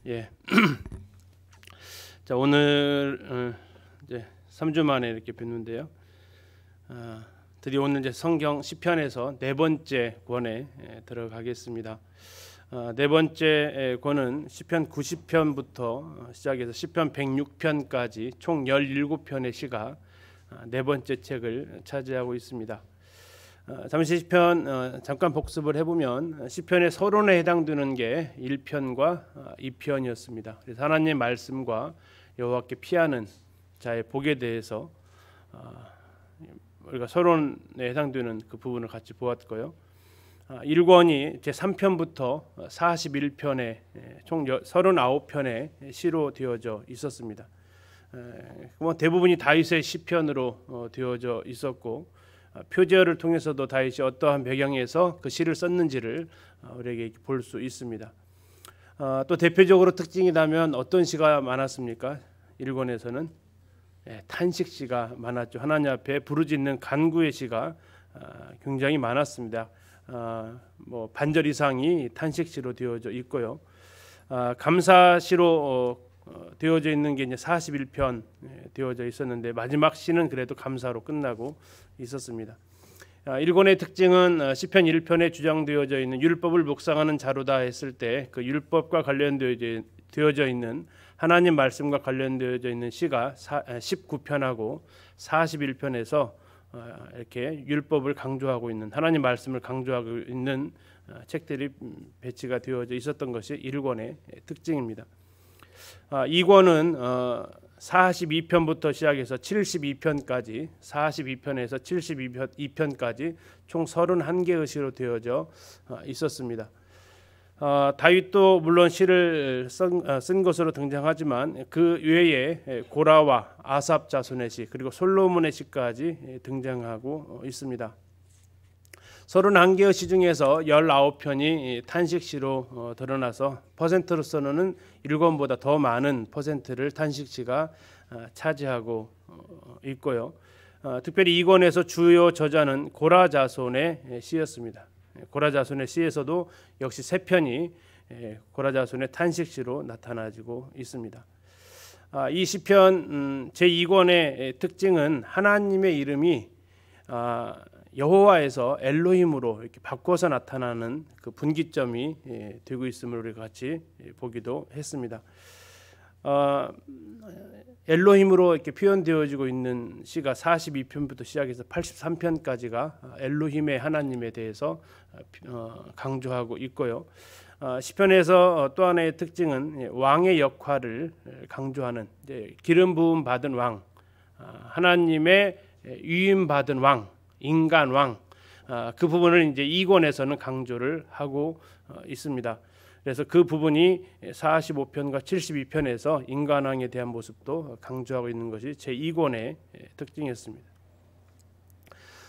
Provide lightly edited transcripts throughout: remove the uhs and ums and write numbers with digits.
예. 자, 오늘 이제 3주 만에 이렇게 뵙는데요. 드디어 오늘 이제 성경 시편에서 네 번째 권에 들어가겠습니다. 네 번째 권은 시편 90편부터 시작해서 시편 106편까지 총 17편의 시가 네 번째 책을 차지하고 있습니다. 잠시 시편 잠깐 복습을 해보면 시편의 서론에 해당되는 게 1편과 2편이었습니다. 그래서 하나님의 말씀과 여호와께 피하는 자의 복에 대해서 우리가 서론에 해당되는 그 부분을 같이 보았고요. 1권이 제3편부터 41편에 총 39편의 시로 되어져 있었습니다. 대부분이 다윗의 시편으로 되어져 있었고, 표제어를 통해서도 다윗이 어떠한 배경에서 그 시를 썼는지를 우리에게 볼 수 있습니다. 또 대표적으로 특징이라면 어떤 시가 많았습니까? 1권에서는 탄식시가 많았죠. 하나님 앞에 부르짖는 간구의 시가 굉장히 많았습니다. 반절 이상이 탄식시로 되어져 있고요. 감사시로 되어져 있는 게 이제 41편 되어져 있었는데 마지막 시는 그래도 감사로 끝나고 있었습니다. 1권의 특징은 시편 1편에 주장되어져 있는 율법을 묵상하는 자로다 했을 때 그 율법과 관련되어져 있는 하나님 말씀과 관련되어져 있는 시가 19편하고 41편에서 이렇게 율법을 강조하고 있는 하나님 말씀을 강조하고 있는 책들이 배치가 되어져 있었던 것이 1권의 특징입니다. 2권은 42편부터 시작해서 72편까지 42편에서 72편까지 총 31개의 시로 되어져 있었습니다. 다윗도 물론 시를 쓴 것으로 등장하지만 그 외에 고라와 아삽 자손의 시 그리고 솔로몬의 시까지 등장하고 있습니다. 31개의 시 중에서 19편이 탄식시로 드러나서 퍼센트로서는 1권보다 더 많은 퍼센트를 탄식시가 차지하고 있고요. 특별히 2권에서 주요 저자는 고라 자손의 시였습니다. 고라 자손의 시에서도 역시 3편이 고라 자손의 탄식시로 나타나지고 있습니다. 이 시편 제2권의 특징은 하나님의 이름이 여호와에서 엘로힘으로 이렇게 바꿔서 나타나는 그 분기점이 되고 있음을 우리가 같이 보기도 했습니다. 엘로힘으로 이렇게 표현되어지고 있는 시가 42편부터 시작해서 83편까지가 엘로힘의 하나님에 대해서 강조하고 있고요. 시편에서 또 하나의 특징은 왕의 역할을 강조하는 기름 부음 받은 왕, 하나님의 위임 받은 왕, 인간 왕, 그 부분을 이제 2권에서는 강조를 하고 있습니다. 그래서 그 부분이 45편과 72편에서 인간왕에 대한 모습도 강조하고 있는 것이 제2권의 특징이었습니다.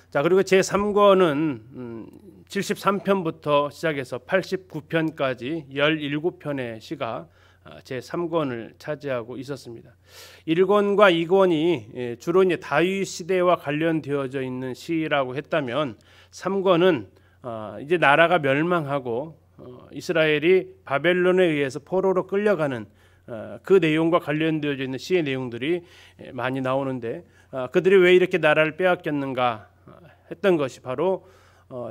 자, 그리고 제3권은 73편부터 시작해서 89편까지 17편의 시가 제3권을 차지하고 있었습니다. 1권과 2권이 주로 이제 다윗 시대와 관련되어져 있는 시라고 했다면 3권은 이제 나라가 멸망하고 이스라엘이 바벨론에 의해서 포로로 끌려가는 그 내용과 관련되어져 있는 시의 내용들이 많이 나오는데 그들이 왜 이렇게 나라를 빼앗겼는가 했던 것이 바로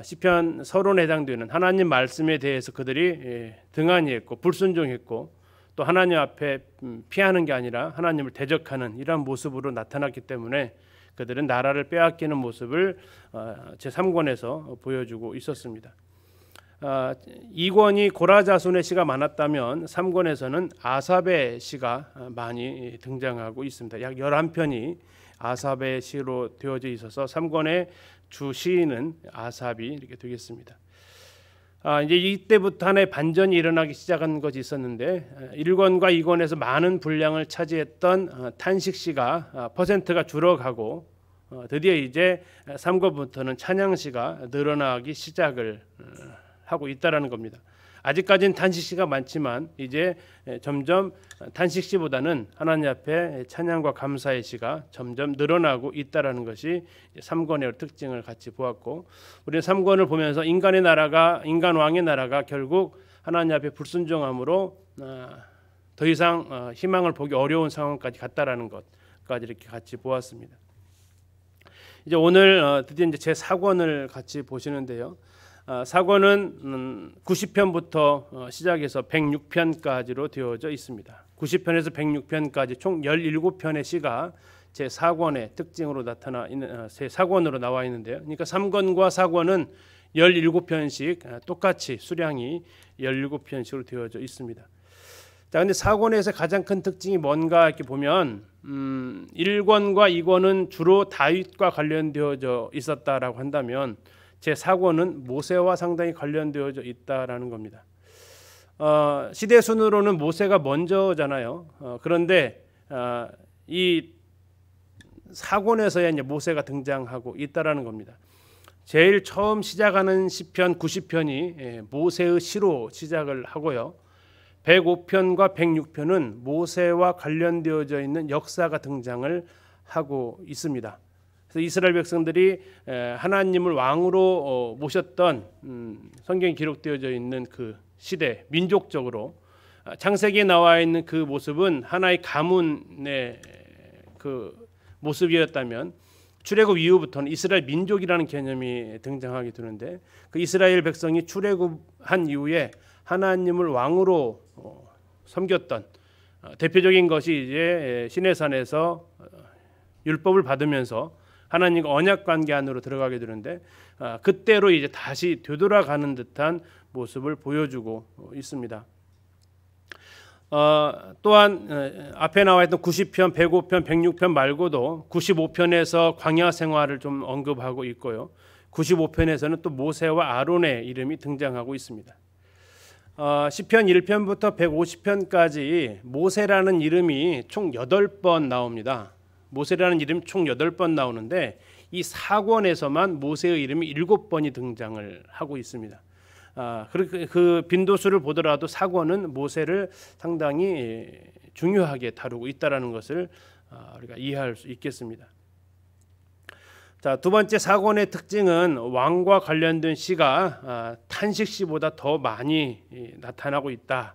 시편 서론에 해당되는 하나님 말씀에 대해서 그들이 등한히했고 불순종했고 또 하나님 앞에 피하는 게 아니라 하나님을 대적하는 이러한 모습으로 나타났기 때문에 그들은 나라를 빼앗기는 모습을 제3권에서 보여주고 있었습니다. 2권이 고라 자손의 시가 많았다면 3권에서는 아삽의 시가 많이 등장하고 있습니다. 약 11편이 아삽의 시로 되어져 있어서 3권의 주 시인은 아삽이 이렇게 되겠습니다. 이제 이때부터 하나의 반전이 일어나기 시작한 것이 있었는데 1권과 2권에서 많은 분량을 차지했던 탄식시가 퍼센트가 줄어가고 드디어 이제 3권부터는 찬양시가 늘어나기 시작을 하고 있다라는 겁니다. 아직까지는 탄식시가 많지만 이제 점점 탄식시보다는 하나님 앞에 찬양과 감사의 시가 점점 늘어나고 있다라는 것이 3권의 특징을 같이 보았고, 우리는 3권을 보면서 인간 왕의 나라가 결국 하나님 앞에 불순종함으로 더 이상 희망을 보기 어려운 상황까지 갔다라는 것까지 이렇게 같이 보았습니다. 이제 오늘 드디어 이제 제 4권을 같이 보시는데요. 4권은 90편부터 시작해서 106편까지로 되어져 있습니다. 90편에서 106편까지 총 17편의 시가 제 4권의 특징으로 나타나 있는 제 4권으로 나와 있는데요. 그러니까 3권과 4권은 17편씩 똑같이 수량이 17편씩으로 되어져 있습니다. 자, 근데 4권에서 가장 큰 특징이 뭔가 이렇게 보면 1권과 2권은 주로 다윗과 관련되어져 있었다라고 한다면 제 4권은 모세와 상당히 관련되어져 있다라는 겁니다. 시대 순으로는 모세가 먼저잖아요. 그런데 이 4권에서야 이제 모세가 등장하고 있다라는 겁니다. 제일 처음 시작하는 시편 90편이 모세의 시로 시작을 하고요. 105편과 106편은 모세와 관련되어져 있는 역사가 등장을 하고 있습니다. 그래서 이스라엘 백성들이 하나님을 왕으로 모셨던 성경에 기록되어져 있는 그 시대, 민족적으로 창세기에 나와 있는 그 모습은 하나의 가문의 그 모습이었다면 출애굽 이후부터는 이스라엘 민족이라는 개념이 등장하게 되는데 그 이스라엘 백성이 출애굽한 이후에 하나님을 왕으로 섬겼던 대표적인 것이 이제 시내산에서 율법을 받으면서 하나님과 언약 관계 안으로 들어가게 되는데 그때로 이제 다시 되돌아가는 듯한 모습을 보여주고 있습니다. 또한 앞에 나와 있던 90편, 105편, 106편 말고도 95편에서 광야 생활을 좀 언급하고 있고요. 95편에서는 또 모세와 아론의 이름이 등장하고 있습니다. 시편 1편부터 150편까지 모세라는 이름이 총 8번 나옵니다. 모세라는 이름이 총 8번 나오는데 이 4권에서만 모세의 이름이 7번이 등장을 하고 있습니다. 그 빈도수를 보더라도 4권은 모세를 상당히 중요하게 다루고 있다는 것을 우리가 이해할 수 있겠습니다. 자, 두 번째 4권의 특징은 왕과 관련된 시가 탄식시보다 더 많이 나타나고 있다.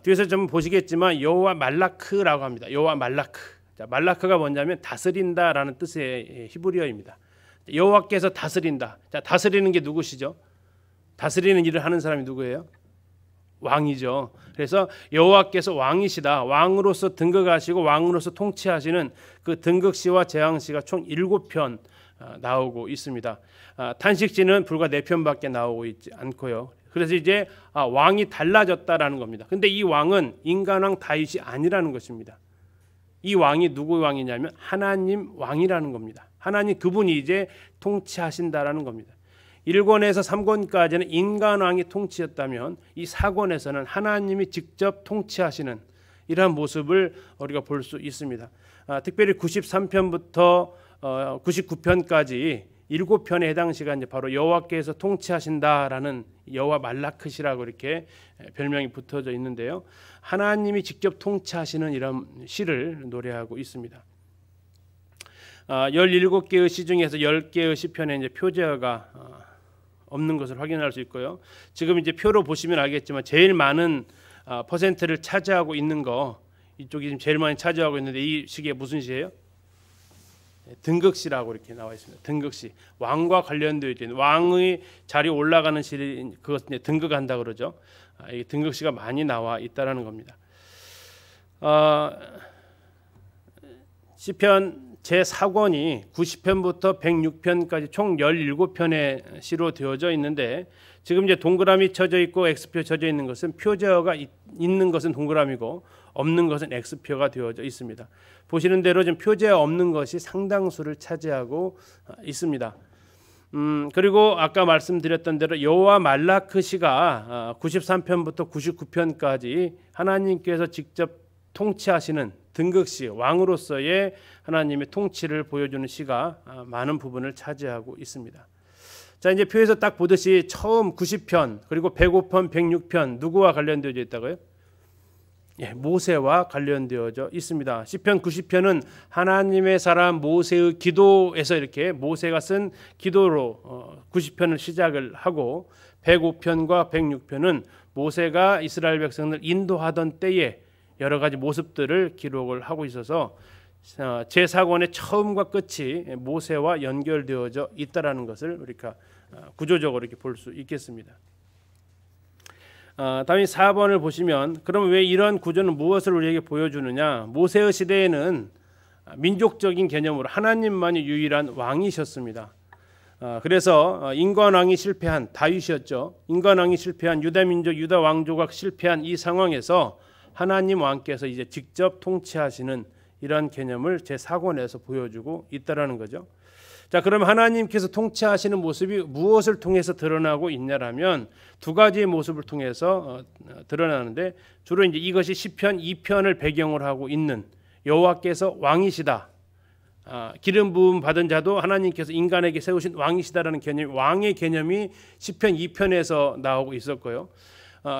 뒤에서 좀 보시겠지만 여호와 말라크라고 합니다. 여호와 말라크. 자, 말라크가 뭐냐면 다스린다라는 뜻의 히브리어입니다. 여호와께서 다스린다. 자, 다스리는 게 누구시죠? 다스리는 일을 하는 사람이 누구예요? 왕이죠. 그래서 여호와께서 왕이시다. 왕으로서 등극하시고 왕으로서 통치하시는 그 등극시와 재앙시가 총 7편 나오고 있습니다. 탄식시는 불과 4편밖에 나오고 있지 않고요. 그래서 이제 왕이 달라졌다라는 겁니다. 근데 이 왕은 인간왕 다윗이 아니라는 것입니다. 이 왕이 누구의 왕이냐면 하나님 왕이라는 겁니다. 하나님 그분이 이제 통치하신다라는 겁니다. 1권에서 3권까지는 인간왕이 통치했다면 이 4권에서는 하나님이 직접 통치하시는 이러한 모습을 우리가 볼 수 있습니다. 특별히 93편부터 99편까지 7편에 해당 시간 바로 여호와께서 통치하신다라는 여호와 말라크시라고 이렇게 별명이 붙어져 있는데요. 하나님이 직접 통치하시는 이런 시를 노래하고 있습니다. 17개의 시 중에서 10개의 시편에 이제 표제어가 없는 것을 확인할 수 있고요. 지금 이제 표로 보시면 알겠지만 제일 많은 퍼센트를 차지하고 있는 거 이쪽이 지금 제일 많이 차지하고 있는데 이 시기에 무슨 시예요? 등극시라고 이렇게 나와 있습니다. 등극시 왕과 관련되어 있는 왕의 자리에 올라가는 시 그것 등극한다 그러죠. 이 등극시가 많이 나와 있다라는 겁니다. 시편 제4권이 90편부터 106편까지 총 17편의 시로 되어져 있는데 지금 이제 동그라미 쳐져 있고 X표 쳐져 있는 것은 표제어가 있는 것은 동그라미고 없는 것은 X표가 되어져 있습니다. 보시는 대로 지금 표제어 없는 것이 상당수를 차지하고 있습니다. 그리고 아까 말씀드렸던 대로 여호와 말라크 시가 93편부터 99편까지 하나님께서 직접 통치하시는 등극시 왕으로서의 하나님의 통치를 보여주는 시가 많은 부분을 차지하고 있습니다. 자, 이제 표에서 딱 보듯이 처음 90편 그리고 105편, 106편 누구와 관련되어져 있다고요? 모세와 관련되어져 있습니다. 시편 90편은 하나님의 사람 모세의 기도에서 이렇게 모세가 쓴 기도로 90편을 시작을 하고 105편과 106편은 모세가 이스라엘 백성을 인도하던 때에 여러 가지 모습들을 기록을 하고 있어서 제4권의 처음과 끝이 모세와 연결되어져 있다라는 것을 우리가 구조적으로 이렇게 볼 수 있겠습니다. 다음에 4번을 보시면 그럼 왜 이런 구조는 무엇을 우리에게 보여주느냐? 모세의 시대에는 민족적인 개념으로 하나님만이 유일한 왕이셨습니다. 그래서 인간왕이 실패한 다윗이었죠. 인간왕이 실패한 유다민족 유다 왕조가 실패한 이 상황에서 하나님 왕께서 이제 직접 통치하시는 이런 개념을 제4권에서 보여주고 있다라는 거죠. 자, 그럼 하나님께서 통치하시는 모습이 무엇을 통해서 드러나고 있냐라면 두 가지의 모습을 통해서 드러나는데 주로 이제 이것이 시편 2편을 배경으로 하고 있는 여호와께서 왕이시다. 기름 부음 받은 자도 하나님께서 인간에게 세우신 왕이시다라는 개념, 왕의 개념이 시편 2편에서 나오고 있었고요.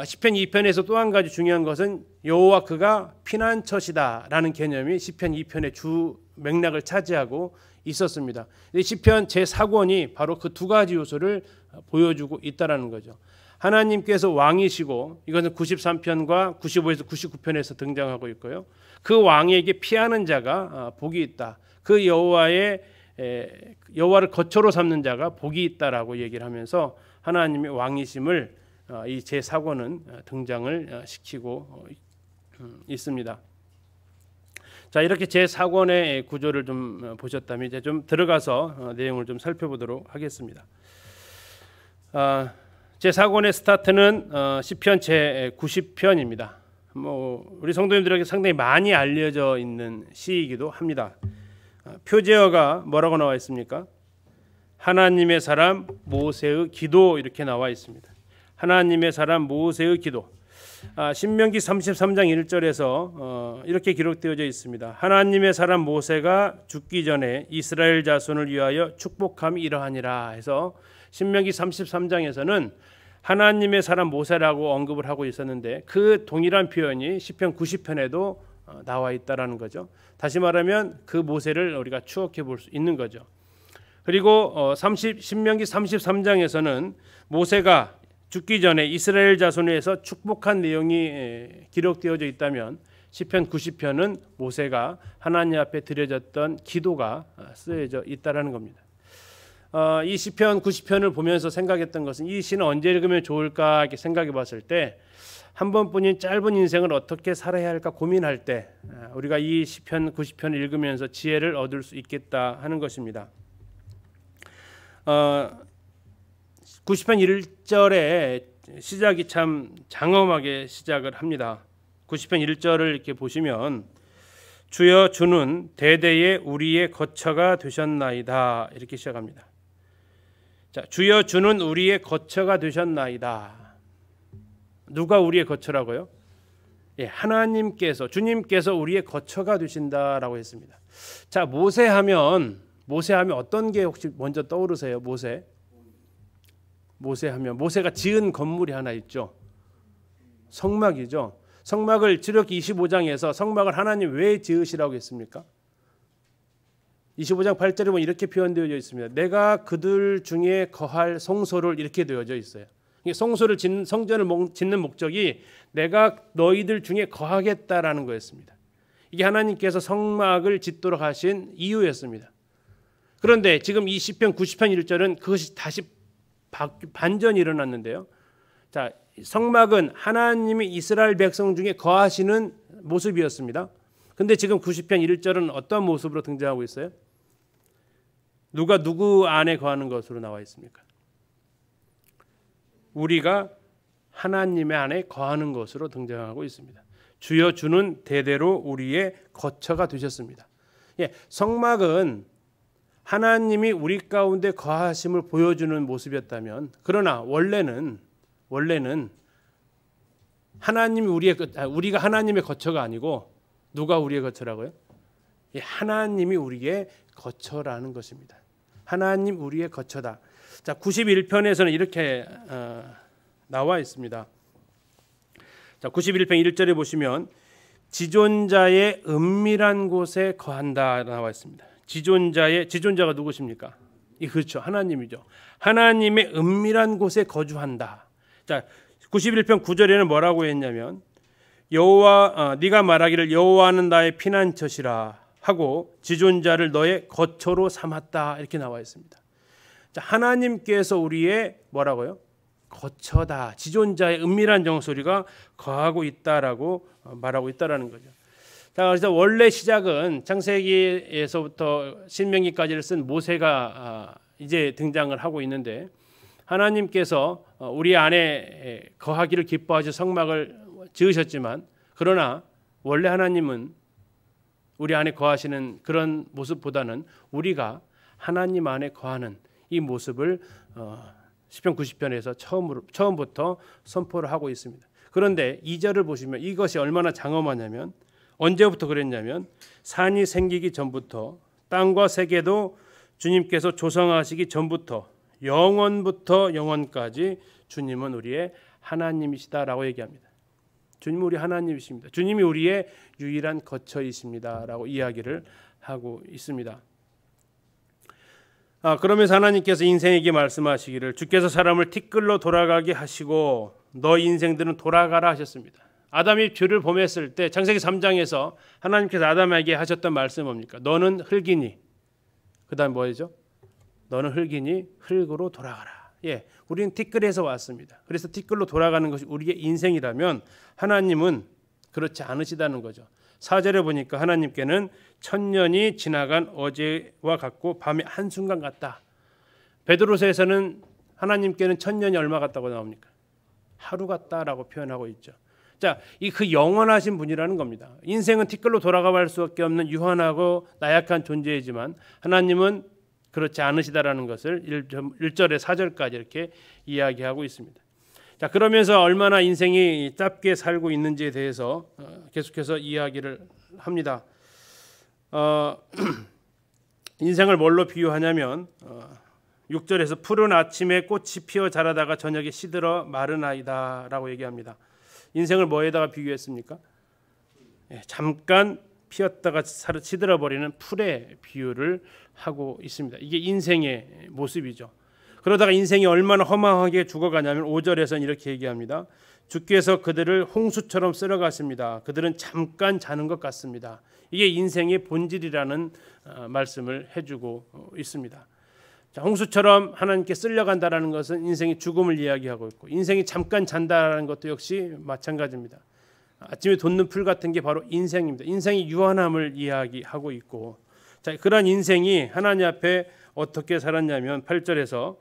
시편 2편에서 또 한 가지 중요한 것은 여호와 그가 피난처시다라는 개념이 시편 2편의 주 맥락을 차지하고 있었습니다. 시편 제4권이 바로 그 두 가지 요소를 보여주고 있다라는 거죠. 하나님께서 왕이시고 이것은 93편과 95에서 99편에서 등장하고 있고요. 그 왕에게 피하는 자가 복이 있다. 그 여호와를 거처로 삼는 자가 복이 있다라고 얘기를 하면서 하나님의 왕이심을 이 제4권은 등장을 시키고 있습니다. 자, 이렇게 제4권의 구조를 좀 보셨다면 이제 좀 들어가서 내용을 좀 살펴보도록 하겠습니다. 제4권의 스타트는 시편 제90편입니다. 우리 성도님들에게 상당히 많이 알려져 있는 시이기도 합니다. 표제어가 뭐라고 나와 있습니까? 하나님의 사람 모세의 기도 이렇게 나와 있습니다. 하나님의 사람 모세의 기도. 신명기 33장 1절에서 이렇게 기록되어져 있습니다. 하나님의 사람 모세가 죽기 전에 이스라엘 자손을 위하여 축복함이 이러하니라 해서 신명기 33장에서는 하나님의 사람 모세라고 언급을 하고 있었는데 그 동일한 표현이 시편 90편에도 나와 있다라는 거죠. 다시 말하면 그 모세를 우리가 추억해 볼 수 있는 거죠. 그리고 신명기 33장에서는 모세가 죽기 전에 이스라엘 자손에서 축복한 내용이 기록되어져 있다면 시편 90편은 모세가 하나님 앞에 드려졌던 기도가 쓰여져 있다라는 겁니다. 이 시편 90편을 보면서 생각했던 것은 이 시는 언제 읽으면 좋을까 이렇게 생각해 봤을 때 한 번뿐인 짧은 인생을 어떻게 살아야 할까 고민할 때 우리가 이 시편 90편을 읽으면서 지혜를 얻을 수 있겠다 하는 것입니다. 90편 1절에 시작이 참 장엄하게 시작을 합니다. 90편 1절을 이렇게 보시면 주여 주는 대대에 우리의 거처가 되셨나이다 이렇게 시작합니다. 자, 주여 주는 우리의 거처가 되셨나이다. 누가 우리의 거처라고요? 예, 하나님께서 주님께서 우리의 거처가 되신다라고 했습니다. 자, 모세하면 어떤 게 혹시 먼저 떠오르세요? 모세하면 모세가 지은 건물이 하나 있죠. 성막이죠. 성막을 출애굽기 25장에서 성막을 하나님 왜 지으시라고 했습니까? 25장 8절에 보면 이렇게 표현되어 있습니다. 내가 그들 중에 거할 성소를 이렇게 되어져 있어요. 성소를 짓는 성전을 짓는 목적이 내가 너희들 중에 거하겠다라는 거였습니다. 이게 하나님께서 성막을 짓도록 하신 이유였습니다. 그런데 지금 이 시편 90편 1절은 그것이 다시 반전이 일어났는데요. 자, 성막은 하나님이 이스라엘 백성 중에 거하시는 모습이었습니다. 근데 지금 90편 1절은 어떤 모습으로 등장하고 있어요? 누가 누구 안에 거하는 것으로 나와 있습니까? 우리가 하나님의 안에 거하는 것으로 등장하고 있습니다. 주여 주는 대대로 우리의 거처가 되셨습니다. 예, 성막은 하나님이 우리 가운데 거하심을 보여주는 모습이었다면, 그러나 원래는 하나님이 우리가 하나님의 거처가 아니고 누가 우리의 거처라고요? 예, 하나님이 우리의 거처라는 것입니다. 하나님 우리의 거처다. 자, 91편에서는 이렇게 나와 있습니다. 자, 91편 1절에 보시면 지존자의 은밀한 곳에 거한다 나와 있습니다. 지존자가 누구십니까? 그렇죠. 하나님이죠. 하나님의 은밀한 곳에 거주한다. 자, 91편 9절에는 뭐라고 했냐면 네가 말하기를 여호와는 나의 피난처시라 하고 지존자를 너의 거처로 삼았다 이렇게 나와 있습니다. 자, 하나님께서 우리의 뭐라고요? 거처다. 지존자의 은밀한 정소리가 거하고 있다라고 말하고 있다라는 거죠. 자, 그래서 원래 시작은 창세기에서부터 신명기까지를 쓴 모세가 이제 등장을 하고 있는데 하나님께서 우리 안에 거하기를 기뻐하셔 성막을 지으셨지만 그러나 원래 하나님은 우리 안에 거하시는 그런 모습보다는 우리가 하나님 안에 거하는 이 모습을 시편 90편에서 처음부터 선포를 하고 있습니다. 그런데 2절을 보시면 이것이 얼마나 장엄하냐면 언제부터 그랬냐면 산이 생기기 전부터 땅과 세계도 주님께서 조성하시기 전부터 영원부터 영원까지 주님은 우리의 하나님이시다라고 얘기합니다. 주님은 우리 하나님이십니다. 주님이 우리의 유일한 거처이십니다라고 이야기를 하고 있습니다. 그러면서 하나님께서 인생에게 말씀하시기를 주께서 사람을 티끌로 돌아가게 하시고 너 인생들은 돌아가라 하셨습니다. 아담이 죄를 범했을 때 창세기 3장에서 하나님께서 아담에게 하셨던 말씀은 뭡니까? 너는 흙이니 그 다음 뭐죠? 너는 흙이니 흙으로 돌아가라. 예, 우리는 티끌에서 왔습니다. 그래서 티끌로 돌아가는 것이 우리의 인생이라면 하나님은 그렇지 않으시다는 거죠. 4절에 보니까 하나님께는 천년이 지나간 어제와 같고 밤의 한순간 같다. 베드로서에서는 하나님께는 천년이 얼마 같다고 나옵니까? 하루 같다라고 표현하고 있죠. 자, 이 그 영원하신 분이라는 겁니다. 인생은 티끌로 돌아갈 수밖에 없는 유한하고 나약한 존재이지만 하나님은 그렇지 않으시다라는 것을 1절에 4절까지 이렇게 이야기하고 있습니다. 자, 그러면서 얼마나 인생이 짧게 살고 있는지에 대해서 계속해서 이야기를 합니다. 인생을 뭘로 비유하냐면 6절에서 푸른 아침에 꽃이 피어 자라다가 저녁에 시들어 마른 아이다라고 얘기합니다. 인생을 뭐에다가 비유했습니까? 잠깐 피었다가 시들어버리는 풀의 비유를 하고 있습니다. 이게 인생의 모습이죠. 그러다가 인생이 얼마나 허망하게 죽어가냐면 5절에서는 이렇게 얘기합니다. 주께서 그들을 홍수처럼 쓸어가십니다. 그들은 잠깐 자는 것 같습니다. 이게 인생의 본질이라는 말씀을 해주고 있습니다. 자, 홍수처럼 하나님께 쓸려간다라는 것은 인생의 죽음을 이야기하고 있고 인생이 잠깐 잔다라는 것도 역시 마찬가지입니다. 아침에 돋는 풀 같은 게 바로 인생입니다. 인생의 유한함을 이야기하고 있고 자, 그런 인생이 하나님 앞에 어떻게 살았냐면 8절에서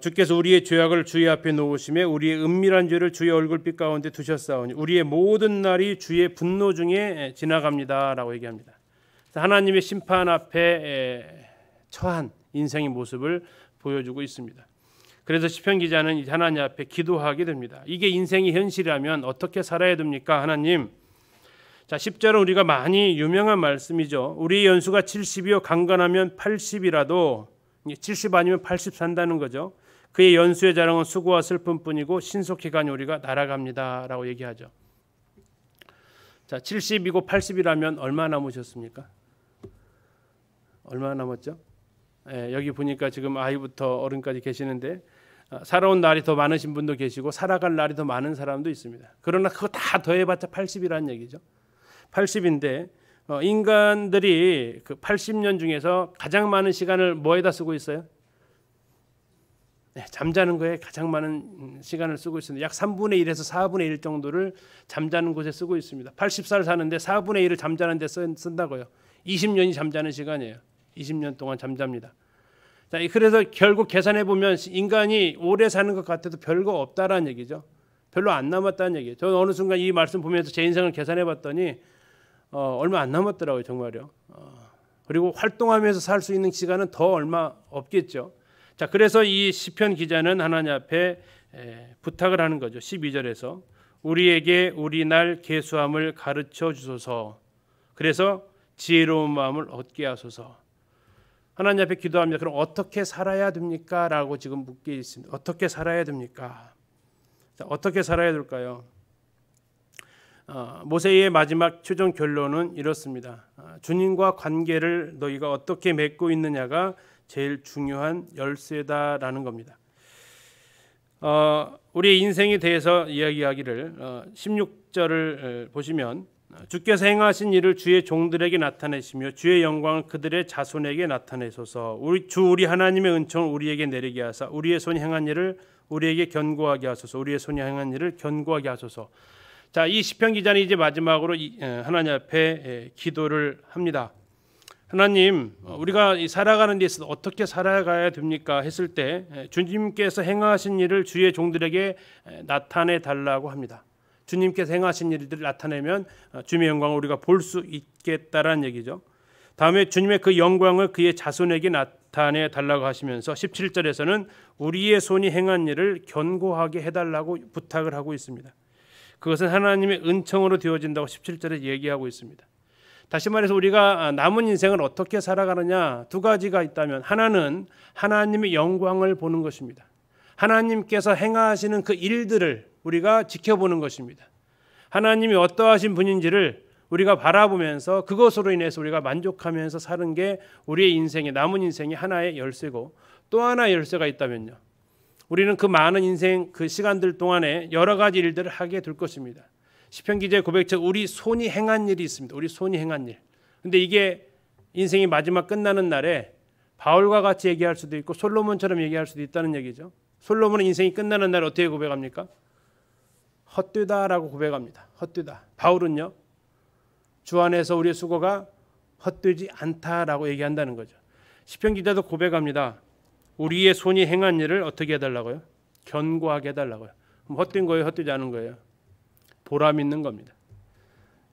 주께서 우리의 죄악을 주의 앞에 놓으시매 우리의 은밀한 죄를 주의 얼굴빛 가운데 두셨사오니 우리의 모든 날이 주의 분노 중에 지나갑니다라고 얘기합니다. 하나님의 심판 앞에 처한 인생의 모습을 보여주고 있습니다. 그래서 시편 기자는 하나님 앞에 기도하게 됩니다. 이게 인생의 현실이라면 어떻게 살아야 됩니까? 하나님. 자, 10절은 우리가 많이 유명한 말씀이죠. 우리의 연수가 70이요 강건하면 80이라도 70 아니면 80 산다는 거죠. 그의 연수의 자랑은 수고와 슬픔뿐이고 신속히 가니 우리가 날아갑니다라고 얘기하죠. 자, 70이고 80이라면 얼마 남으셨습니까? 얼마 남았죠? 여기 보니까 지금 아이부터 어른까지 계시는데 살아온 날이 더 많으신 분도 계시고 살아갈 날이 더 많은 사람도 있습니다. 그러나 그거 다 더해봤자 80이라는 얘기죠. 80인데 인간들이 그 80년 중에서 가장 많은 시간을 뭐에다 쓰고 있어요? 잠자는 거에 가장 많은 시간을 쓰고 있습니다. 약 3분의 1에서 4분의 1 정도를 잠자는 곳에 쓰고 있습니다. 80살 사는데 4분의 1을 잠자는 데 쓴다고요. 20년이 잠자는 시간이에요. 20년 동안 잠잡니다. 자, 그래서 결국 계산해 보면 인간이 오래 사는 것 같아도 별거 없다라는 얘기죠. 별로 안 남았다는 얘기예요. 저는 어느 순간 이 말씀 보면서 제 인생을 계산해 봤더니 얼마 안 남았더라고요, 정말요. 그리고 활동하면서 살 수 있는 시간은 더 얼마 없겠죠. 자, 그래서 이 시편 기자는 하나님 앞에 부탁을 하는 거죠. 12절에서 우리에게 우리 날 계수함을 가르쳐 주소서. 그래서 지혜로운 마음을 얻게 하소서. 하나님 앞에 기도합니다. 그럼 어떻게 살아야 됩니까? 라고 지금 묻게 있습니다. 어떻게 살아야 됩니까? 자, 어떻게 살아야 될까요? 모세의 마지막 최종 결론은 이렇습니다. 주님과 관계를 너희가 어떻게 맺고 있느냐가 제일 중요한 열쇠다라는 겁니다. 우리의 인생에 대해서 이야기하기를 16절을 보시면 주께서 행하신 일을 주의 종들에게 나타내시며 주의 영광을 그들의 자손에게 나타내소서. 우리 하나님의 은총을 우리에게 내리게 하사 우리의 손이 행한 일을 우리에게 견고하게 하소서. 우리의 손이 행한 일을 견고하게 하소서. 자, 이 시편 기자는 이제 마지막으로 하나님 앞에 기도를 합니다. 하나님, 우리가 살아가는 데 있어서 어떻게 살아가야 됩니까? 했을 때 주님께서 행하신 일을 주의 종들에게 나타내 달라고 합니다. 주님께서 행하신 일들을 나타내면 주님의 영광을 우리가 볼 수 있겠다라는 얘기죠. 다음에 주님의 그 영광을 그의 자손에게 나타내 달라고 하시면서 17절에서는 우리의 손이 행한 일을 견고하게 해달라고 부탁을 하고 있습니다. 그것은 하나님의 은총으로 되어진다고 17절에 얘기하고 있습니다. 다시 말해서 우리가 남은 인생을 어떻게 살아가느냐, 두 가지가 있다면 하나는 하나님의 영광을 보는 것입니다. 하나님께서 행하시는 그 일들을 우리가 지켜보는 것입니다. 하나님이 어떠하신 분인지를 우리가 바라보면서 그것으로 인해서 우리가 만족하면서 사는 게 우리의 인생의 남은 인생의 하나의 열쇠고, 또 하나의 열쇠가 있다면요, 우리는 그 많은 인생 그 시간들 동안에 여러 가지 일들을 하게 될 것입니다. 시편 기자의 고백처럼 우리 손이 행한 일이 있습니다. 우리 손이 행한 일. 근데 이게 인생이 마지막 끝나는 날에 바울과 같이 얘기할 수도 있고 솔로몬처럼 얘기할 수도 있다는 얘기죠. 솔로몬은 인생이 끝나는 날 어떻게 고백합니까? 헛되다라고 고백합니다. 헛되다. 바울은요, 주 안에서 우리의 수고가 헛되지 않다라고 얘기한다는 거죠. 시편 기자도 고백합니다. 우리의 손이 행한 일을 어떻게 해달라고요? 견고하게 해달라고요. 헛된 거예요? 헛되지 않은 거예요? 보람 있는 겁니다.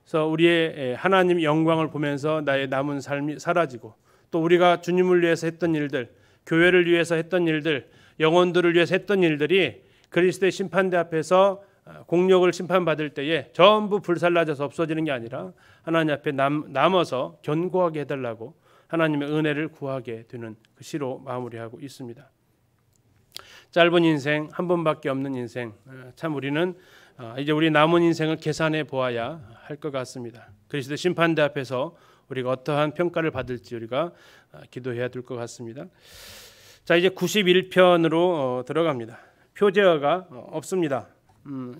그래서 우리의 하나님 영광을 보면서 나의 남은 삶이 사라지고, 또 우리가 주님을 위해서 했던 일들, 교회를 위해서 했던 일들, 영혼들을 위해서 했던 일들이 그리스도의 심판대 앞에서 공력을 심판받을 때에 전부 불살라져서 없어지는 게 아니라 하나님 앞에 남아서 견고하게 해달라고 하나님의 은혜를 구하게 되는 그 시로 마무리하고 있습니다. 짧은 인생, 한 번밖에 없는 인생, 참 우리는 이제 우리 남은 인생을 계산해 보아야 할 것 같습니다. 그리스도 심판대 앞에서 우리가 어떠한 평가를 받을지 우리가 기도해야 될 것 같습니다. 자, 이제 91편으로 들어갑니다. 표제어가 없습니다.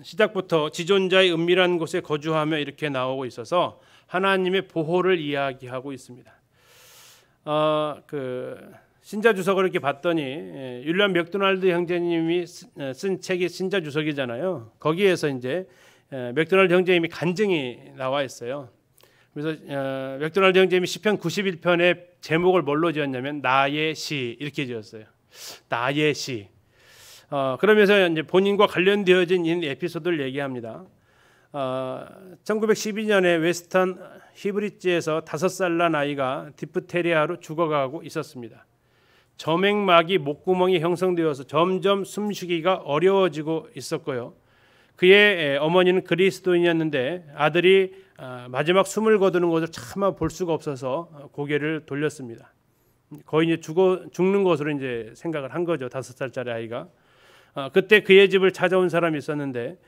시작부터 지존자의 은밀한 곳에 거주하며 이렇게 나오고 있어서 하나님의 보호를 이야기하고 있습니다. 신자주석을 이렇게 봤더니 윌리엄 맥도날드 형제님이 쓴 책이 신자주석이잖아요. 거기에서 이제 맥도날드 형제님이 간증이 나와 있어요. 그래서 맥도날드 형제님이 시편 91편의 제목을 뭘로 지었냐면 나의 시 이렇게 지었어요. 나의 시. 그러면서 이제 본인과 관련되어진 이 에피소드를 얘기합니다. 1912년에 웨스턴 히브리지에서 5살 난 아이가 디프테리아로 죽어가고 있었습니다. 점액막이 목구멍이 형성되어서 점점 숨쉬기가 어려워지고 있었고요. 그의 어머니는 그리스도인이었는데 아들이 마지막 숨을 거두는 것을 차마 볼 수가 없어서 고개를 돌렸습니다. 거의 이제 죽는 것으로 이제 생각을 한 거죠. 5살짜리 아이가. 그때 그의 집을 찾아온 사람이 있었는데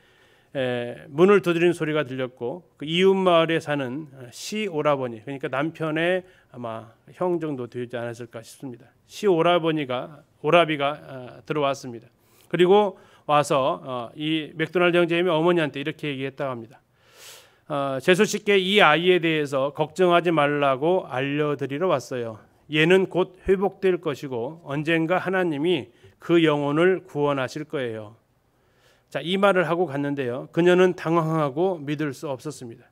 문을 두드리는 소리가 들렸고 그 이웃 마을에 사는 시 오라버니, 그러니까 남편의 아마 형 정도 되지 않았을까 싶습니다. 시 오라비가 들어왔습니다. 그리고 와서 이 맥도날드 형제님이 어머니한테 이렇게 얘기했다고 합니다. 재수씨께 이 아이에 대해서 걱정하지 말라고 알려드리러 왔어요. 얘는 곧 회복될 것이고 언젠가 하나님이 그 영혼을 구원하실 거예요. 자, 이 말을 하고 갔는데요. 그녀는 당황하고 믿을 수 없었습니다.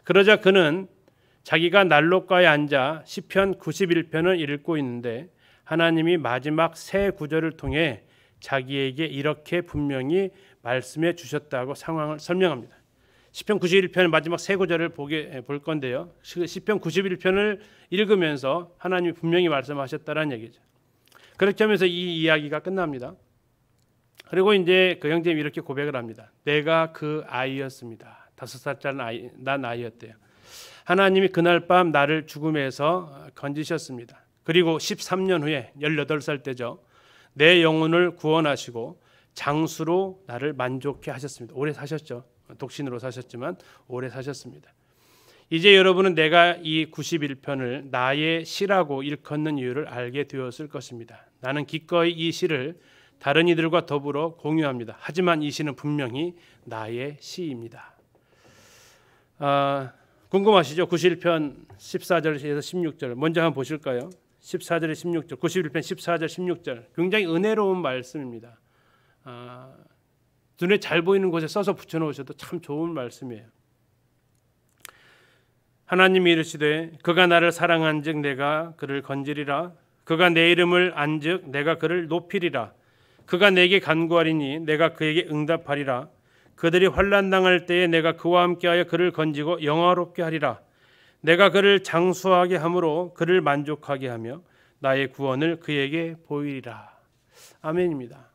그러자 그는 자기가 난로가에 앉아 시편 91편을 읽고 있는데 하나님이 마지막 세 구절을 통해 자기에게 이렇게 분명히 말씀해 주셨다고 상황을 설명합니다. 시편 91편 마지막 세 구절을 볼 건데요. 시편 91편을 읽으면서 하나님이 분명히 말씀하셨다는 얘기죠. 그렇게 하면서 이 이야기가 끝납니다. 그리고 이제 그 형제님이 이렇게 고백을 합니다. 내가 그 아이였습니다. 5살짜리 난 아이였대요. 하나님이 그날 밤 나를 죽음에서 건지셨습니다. 그리고 13년 후에 18살 때죠. 내 영혼을 구원하시고 장수로 나를 만족해 하셨습니다. 오래 사셨죠. 독신으로 사셨지만 오래 사셨습니다. 이제 여러분은 내가 이 91편을 나의 시라고 일컫는 이유를 알게 되었을 것입니다. 나는 기꺼이 이 시를 다른 이들과 더불어 공유합니다. 하지만 이 시는 분명히 나의 시입니다. 궁금하시죠? 91편 14절에서 16절 먼저 한번 보실까요? 14절에 16절, 91편 14절 16절 굉장히 은혜로운 말씀입니다. 눈에 잘 보이는 곳에 써서 붙여놓으셔도 참 좋은 말씀이에요. 하나님이 이르시되 그가 나를 사랑한즉 내가 그를 건지리라. 그가 내 이름을 안즉 내가 그를 높이리라. 그가 내게 간구하리니 내가 그에게 응답하리라. 그들이 환난 당할 때에 내가 그와 함께하여 그를 건지고 영화롭게 하리라. 내가 그를 장수하게 함으로 그를 만족하게 하며 나의 구원을 그에게 보이리라. 아멘입니다.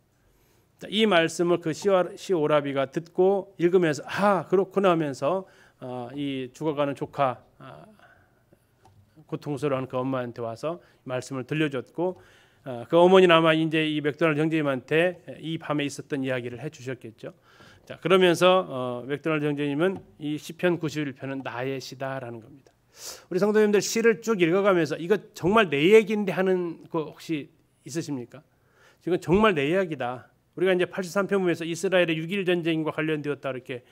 이 말씀을 그 시오라비가 듣고 읽으면서 그렇구나 하면서 이 죽어가는 조카 고통스러워하는 그 엄마한테 와서 말씀을 들려줬고 그 어머니는 아마 이제 이 맥도날드 형제님한테 이 밤에 있었던 이야기를 해주셨겠죠. 자, 그러면서 맥도날드 형제님은 이 시편 91편은 나의 시다라는 겁니다. 우리 성도님들 시를 쭉 읽어가면서 이거 정말 내 얘기인데 하는 거 혹시 있으십니까? 지금 정말 내 이야기다. 우리가 이제 83편 보면서 이스라엘의 6.1 전쟁과 관련되었다 이렇게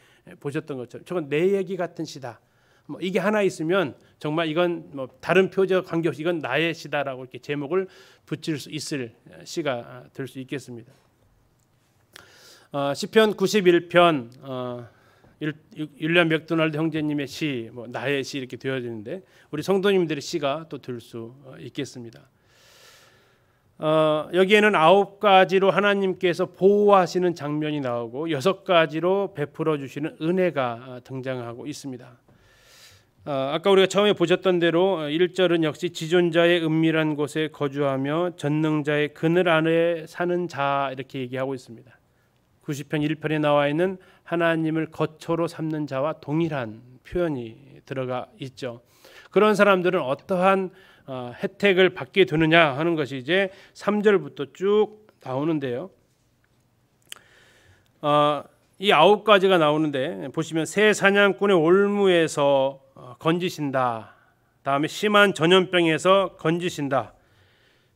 보셨던 것처럼 저건 내 얘기 같은 시다. 뭐 이게 하나 있으면 정말 이건 뭐 다른 표제와 관계없이 이건 나의 시다라고 이렇게 제목을 붙일 수 있을 시가 될 수 있겠습니다. 시편 91편 윌리엄 맥도날드 형제님의 시, 뭐 나의 시 이렇게 되어지는데 우리 성도님들의 시가 또 될 수 있겠습니다. 여기에는 9가지로 하나님께서 보호하시는 장면이 나오고 6가지로 베풀어 주시는 은혜가 등장하고 있습니다. 아까 우리가 처음에 보셨던 대로 1절은 역시 지존자의 은밀한 곳에 거주하며 전능자의 그늘 안에 사는 자 이렇게 얘기하고 있습니다. 90편 1편에 나와 있는 하나님을 거처로 삼는 자와 동일한 표현이 들어가 있죠. 그런 사람들은 어떠한 혜택을 받게 되느냐 하는 것이 이제 3절부터 쭉 나오는데요. 이 9가지가 나오는데 보시면 새 사냥꾼의 올무에서 건지신다. 다음에 심한 전염병에서 건지신다.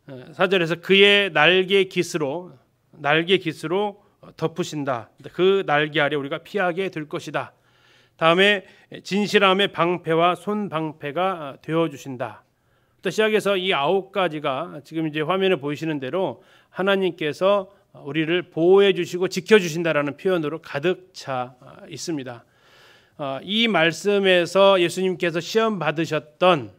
4절에서 그의 날개 깃으로 덮으신다. 그 날개 아래 우리가 피하게 될 것이다. 다음에 진실함의 방패와 손방패가 되어 주신다. 또 시작해서 이 9가지가 지금 이제 화면에 보이시는 대로 하나님께서 우리를 보호해 주시고 지켜 주신다라는 표현으로 가득 차 있습니다. 이 말씀에서 예수님께서 시험 받으셨던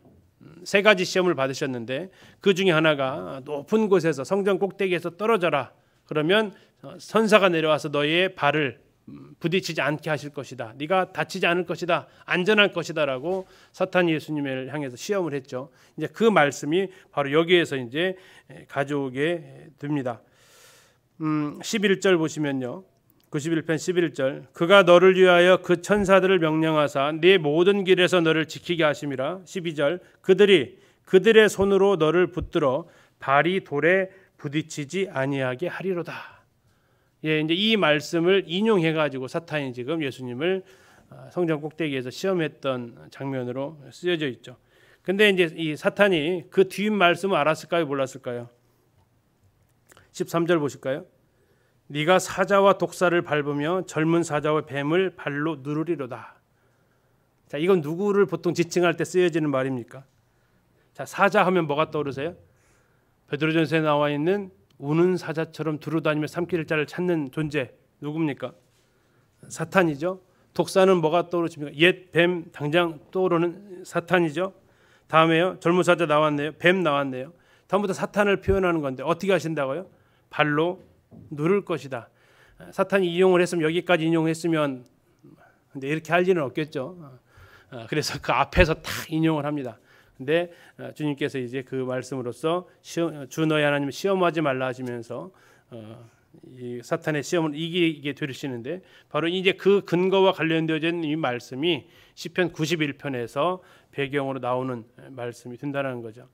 3가지 시험을 받으셨는데 그 중에 하나가 높은 곳에서 성전 꼭대기에서 떨어져라. 그러면 선사가 내려와서 너의 발을 부딪히지 않게 하실 것이다. 네가 다치지 않을 것이다. 안전할 것이다라고 사탄이 예수님을 향해서 시험을 했죠. 이제 그 말씀이 바로 여기에서 이제 가져오게 됩니다. 11절 보시면요. 91편 11절 그가 너를 위하여 그 천사들을 명령하사 네 모든 길에서 너를 지키게 하심이라. 12절 그들의 손으로 너를 붙들어 발이 돌에 부딪히지 아니하게 하리로다. 예, 이제 이 말씀을 인용해 가지고 사탄이 지금 예수님을 성전 꼭대기에서 시험했던 장면으로 쓰여져 있죠. 근데 이제 이 사탄이 그 뒤 말씀을 알았을까요, 몰랐을까요? 13절 보실까요? 네가 사자와 독사를 밟으며 젊은 사자와 뱀을 발로 누르리로다. 자, 이건 누구를 보통 지칭할 때 쓰여지는 말입니까? 자, 사자 하면 뭐가 떠오르세요? 베드로전서에 나와 있는 우는 사자처럼 두루다니며 삼킬 자를 찾는 존재 누굽니까? 사탄이죠. 독사는 뭐가 떠오르십니까? 옛 뱀 당장 떠오르는 사탄이죠. 다음에요. 젊은 사자 나왔네요. 뱀 나왔네요. 다음부터 사탄을 표현하는 건데 어떻게 하신다고요? 발로 누를 것이다. 사탄이 이용을 했으면 여기까지 인용했으면 근데 이렇게 할 일은 없겠죠. 그래서 그 앞에서 딱 인용을 합니다. 근데 주님께서 이제 그 말씀으로써 주 너희 하나님 시험하지 말라 하시면서 이 사탄의 시험을 이기게 되시는데 바로 이제 그 근거와 관련되어진 이 말씀이 시편 91편에서 배경으로 나오는 말씀이 된다는 거죠.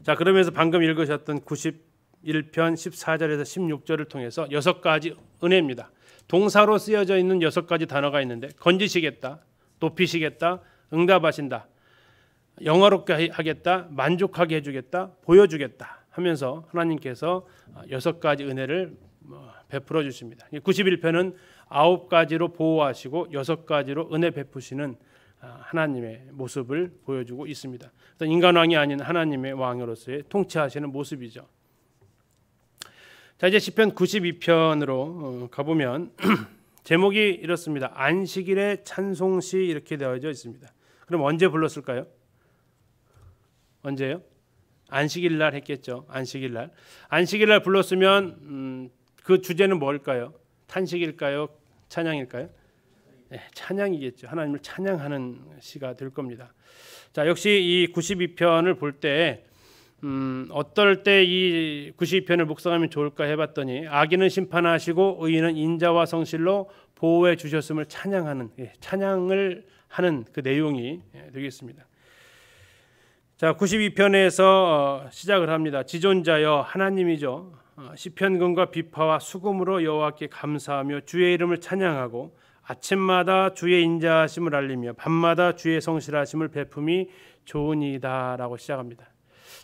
자, 그러면서 방금 읽으셨던 91편 14절에서 16절을 통해서 6가지 은혜입니다. 동사로 쓰여져 있는 6가지 단어가 있는데 건지시겠다, 높이시겠다, 응답하신다, 영화롭게 하겠다, 만족하게 해주겠다, 보여주겠다. 하면서 하나님께서 6가지 은혜를 베풀어 주십니다. 91편은 9가지로 보호하시고 6가지로 은혜 베푸시는 하나님의 모습을 보여주고 있습니다. 어떤 인간왕이 아닌 하나님의 왕으로서의 통치하시는 모습이죠. 자, 이제 시편 92편으로 가보면 제목이 이렇습니다. 안식일의 찬송시 이렇게 되어져 있습니다. 그럼 언제 불렀을까요? 언제요? 안식일 날 했겠죠. 안식일 날. 안식일 날 불렀으면 그 주제는 뭘까요? 탄식일까요? 찬양일까요? 네, 찬양이겠죠. 하나님을 찬양하는 시가 될 겁니다. 자, 역시 이 92편을 볼 때 어떨 때 이 92편을 묵상하면 좋을까 해봤더니 악인은 심판하시고 의인은 인자와 성실로 보호해 주셨음을 찬양하는 찬양을 하는 그 내용이 되겠습니다. 자, 92편에서 시작을 합니다. 지존자여 하나님이죠. 시편금과 비파와 수금으로 여호와께 감사하며 주의 이름을 찬양하고 아침마다 주의 인자하심을 알리며 밤마다 주의 성실하심을 베품이 좋으니이다라고 시작합니다.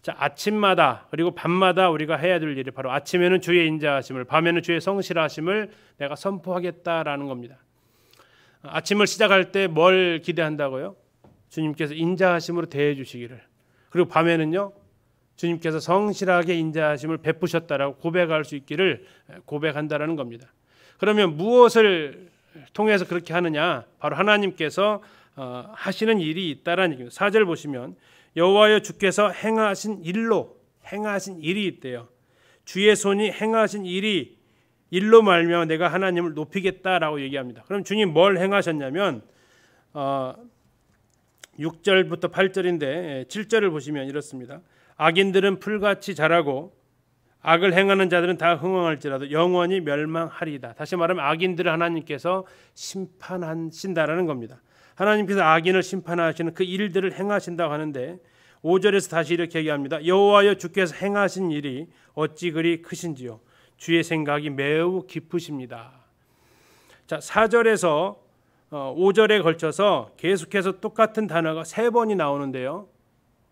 자, 아침마다 그리고 밤마다 우리가 해야 될 일이 바로 아침에는 주의 인자하심을, 밤에는 주의 성실하심을 내가 선포하겠다라는 겁니다. 아침을 시작할 때 뭘 기대한다고요? 주님께서 인자하심으로 대해 주시기를. 그리고 밤에는요, 주님께서 성실하게 인자하심을 베푸셨다라고 고백할 수 있기를 고백한다라는 겁니다. 그러면 무엇을 통해서 그렇게 하느냐? 바로 하나님께서 하시는 일이 있다라는 얘기입니다. 4절 보시면 여호와여 주께서 행하신 일이 있대요. 주의 손이 행하신 일로 말미암아 내가 하나님을 높이겠다라고 얘기합니다. 그럼 주님 뭘 행하셨냐면 6절부터 8절인데 7절을 보시면 이렇습니다. 악인들은 풀같이 자라고 악을 행하는 자들은 다 흥황할지라도 영원히 멸망하리이다. 다시 말하면 악인들을 하나님께서 심판하신다라는 겁니다. 하나님께서 악인을 심판하시는 그 일들을 행하신다고 하는데 5절에서 다시 이렇게 얘기합니다. 여호와여 주께서 행하신 일이 어찌 그리 크신지요. 주의 생각이 매우 깊으십니다. 자, 4절에서 5절에 걸쳐서 계속해서 똑같은 단어가 3번이 나오는데요.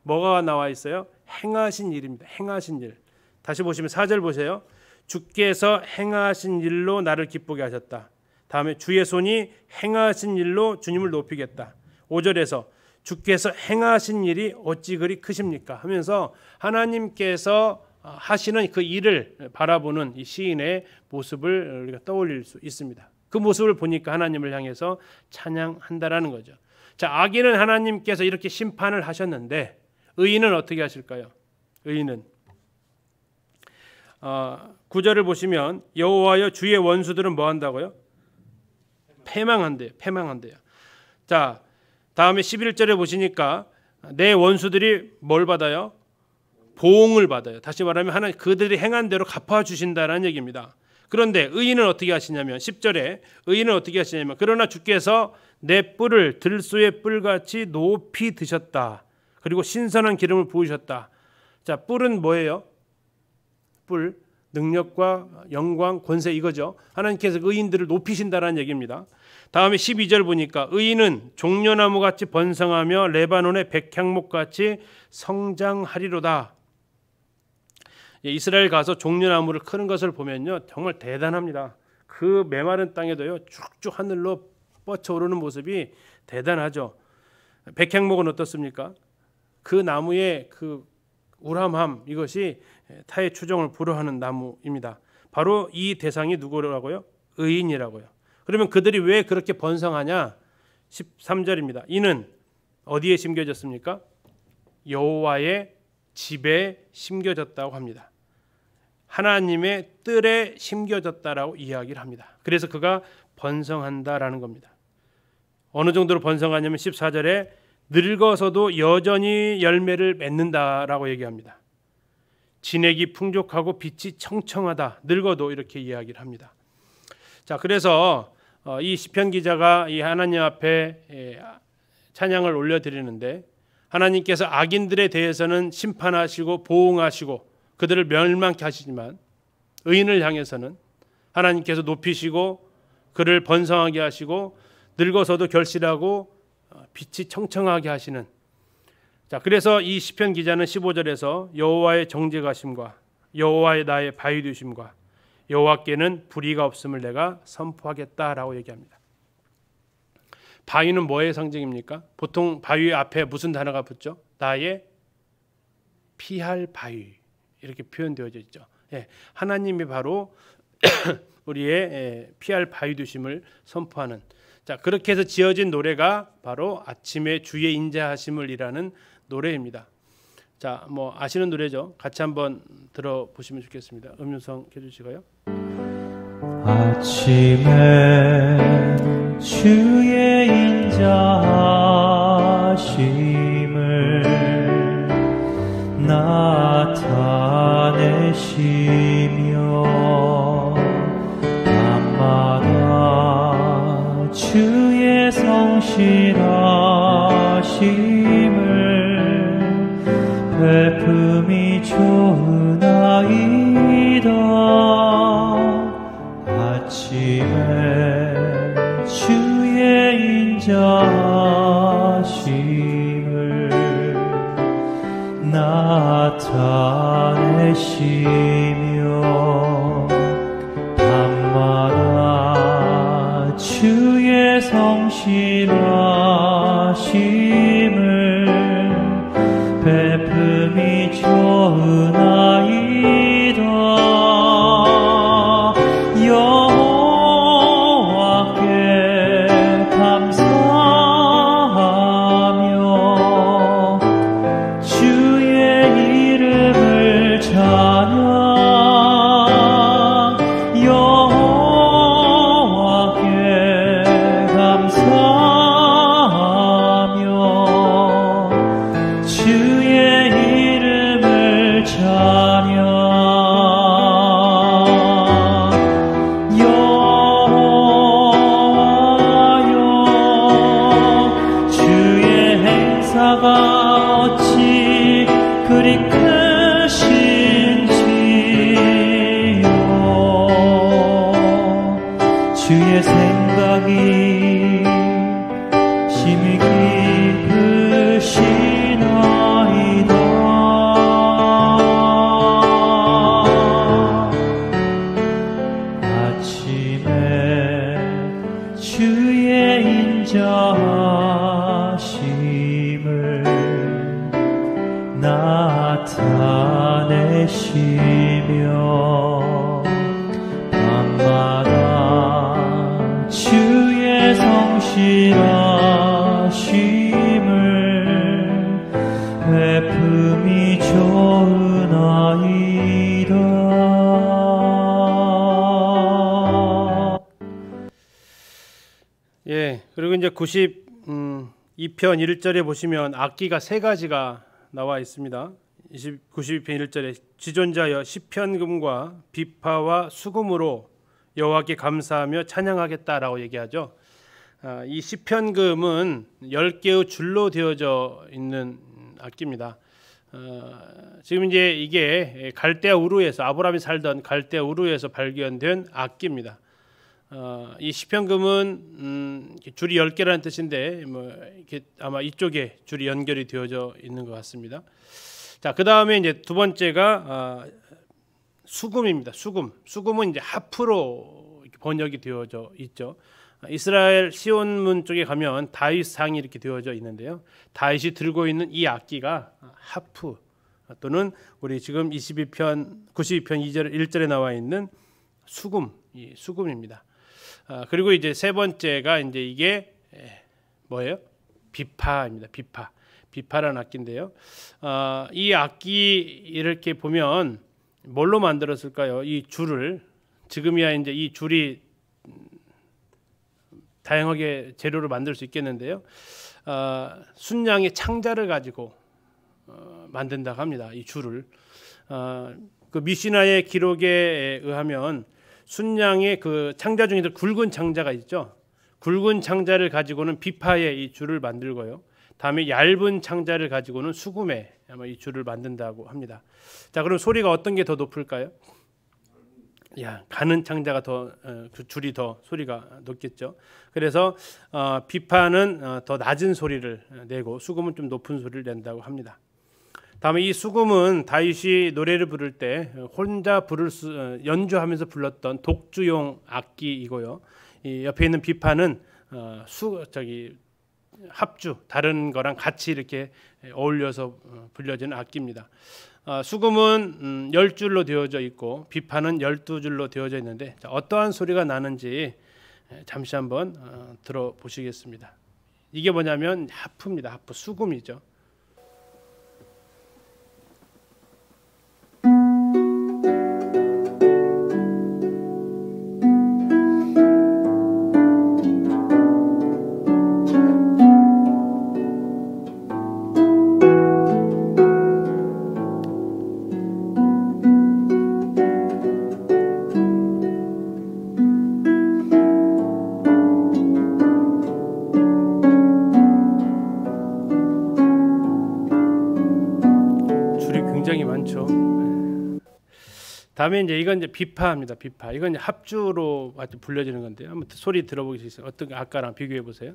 뭐가 나와 있어요? 행하신 일입니다. 행하신 일. 다시 보시면 4절 보세요. 주께서 행하신 일로 나를 기쁘게 하셨다. 다음에 주의 손이 행하신 일로 주님을 높이겠다. 5절에서 주께서 행하신 일이 어찌 그리 크십니까? 하면서 하나님께서 하시는 그 일을 바라보는 이 시인의 모습을 우리가 떠올릴 수 있습니다. 그 모습을 보니까 하나님을 향해서 찬양한다라는 거죠. 자, 악인은 하나님께서 이렇게 심판을 하셨는데 의인은 어떻게 하실까요? 의인은 9절을 보시면 여호와여 주의 원수들은 뭐 한다고요? 패망한대요. 자, 다음에 11절에 보시니까 내 원수들이 뭘 받아요? 보응을 받아요. 다시 말하면 하나님 그들이 행한 대로 갚아주신다는 얘기입니다. 그런데 의인은 어떻게 하시냐면 10절에 의인은 어떻게 하시냐면 그러나 주께서 내 뿔을 들소의 뿔같이 높이 드셨다. 그리고 신선한 기름을 부으셨다. 자, 뿔은 뭐예요? 뿔, 능력과 영광, 권세 이거죠. 하나님께서 의인들을 높이신다라는 얘기입니다. 다음에 12절 보니까 의인은 종려나무같이 번성하며 레바논의 백향목같이 성장하리로다. 이스라엘 가서 종려나무를 크는 것을 보면요, 정말 대단합니다. 그 메마른 땅에도요 쭉쭉 하늘로 뻗쳐오르는 모습이 대단하죠. 백향목은 어떻습니까? 그 나무의 그 우람함, 이것이 타의 추종을 불허하는 나무입니다. 바로 이 대상이 누구라고요? 의인이라고요. 그러면 그들이 왜 그렇게 번성하냐? 13절입니다. 이는 어디에 심겨졌습니까? 여호와의 집에 심겨졌다고 합니다. 하나님의 뜰에 심겨졌다라고 이야기를 합니다. 그래서 그가 번성한다라는 겁니다. 어느 정도로 번성하냐면 14절에 늙어서도 여전히 열매를 맺는다라고 얘기합니다. 진액이 풍족하고 빛이 청청하다. 늙어도 이렇게 이야기를 합니다. 자, 그래서 이 시편 기자가 이 하나님 앞에 찬양을 올려드리는데 하나님께서 악인들에 대해서는 심판하시고 보응하시고 그들을 멸망케 하시지만 의인을 향해서는 하나님께서 높이시고 그를 번성하게 하시고 늙어서도 결실하고 빛이 청청하게 하시는 자, 그래서 이 시편 기자는 15절에서 여호와의 정직하심과 여호와의 나의 바위 되심과 여호와께는 불의가 없음을 내가 선포하겠다라고 얘기합니다. 바위는 뭐의 상징입니까? 보통 바위 앞에 무슨 단어가 붙죠? 나의 피할 바위 이렇게 표현되어져 있죠. 예, 하나님이 바로 우리의 피할 바위 되심을 선포하는, 자, 그렇게 해서 지어진 노래가 바로 아침에 주의 인자하심을이라는 노래입니다. 자, 뭐 아시는 노래죠? 같이 한번 들어보시면 좋겠습니다. 음성 켜주시고요. 아침에 주의 인자하심을 나타내시며 밤마다 주의 성실하심을 베품이 좋으나이다. 아침에 주의 인자하심을 나타내시며 밤마다 주의 성실하심을 베품이 좋으나이다. 여호와께 감사하며 주의 이름을 찬양. 여호와께 감사하며 주의 이름을 찬양. 여호와여 주의 행사가 어찌 그리 크신지요. 주의 생각이 심히 깊으시나이다. 아침에 주의 인자하심을 나타내시며 밤마다 주의 성실하심을 베품이 좋으나이다. 예, 그리고 이제 92편 1절에 보시면 악기가 세 가지가 나와 있습니다. 92편 1절에 지존자여 시편금과 비파와 수금으로 여호와께 감사하며 찬양하겠다라고 얘기하죠. 이 시편금은 10개의 줄로 되어져 있는 악기입니다. 지금 이제 이게 갈대아 우르에서 아브라함이 살던 갈대아 우르에서 발견된 악기입니다. 이 시편금은 줄이 10개라는 뜻인데 뭐 이렇게 아마 이쪽에 줄이 연결이 되어져 있는 것 같습니다. 자, 그 다음에 이제 두 번째가 수금입니다. 수금은 이제 하프로 번역이 되어져 있죠. 이스라엘 시온문 쪽에 가면 다윗상이 이렇게 되어져 있는데요. 다윗이 들고 있는 이 악기가 하프 또는 우리 지금 92편 2절 1절에 나와 있는 수금입니다. 그리고 이제 세 번째가 이제 이게 뭐예요? 비파입니다. 비파라는 악기인데요. 이 악기 이렇게 보면 뭘로 만들었을까요? 이 줄을 지금이야 이제 이 줄이 다양하게 재료로 만들 수 있겠는데요. 순양의 창자를 가지고 만든다고 합니다. 이 줄을 그 미시나의 기록에 의하면 순양의 그 창자 중에도 굵은 창자가 있죠. 굵은 창자를 가지고는 비파에 이 줄을 만들고요. 다음에 얇은 창자를 가지고는 수금에 아마 이 줄을 만든다고 합니다. 자, 그럼 소리가 어떤 게 더 높을까요? 가는 창자가 그 줄이 더 소리가 높겠죠. 그래서 비파는 더 낮은 소리를 내고 수금은 좀 높은 소리를 낸다고 합니다. 다음에 이 수금은 다윗이 노래를 부를 때 혼자 연주하면서 불렀던 독주용 악기이고요. 이 옆에 있는 비파는 합주, 다른 거랑 같이 이렇게 어울려서 불려지는 악기입니다. 수금은 10줄로 되어져 있고 비파는 12줄로 되어져 있는데 어떠한 소리가 나는지 잠시 한번 들어보시겠습니다. 이게 뭐냐면 하프입니다. 하프, 수금이죠. 굉장히 많죠. 다음에 이건 비파입니다. 비파. 이건 합주로 불려지는 건데요. 한번 소리 들어보시겠어요? 어떤 아까랑 비교해 보세요.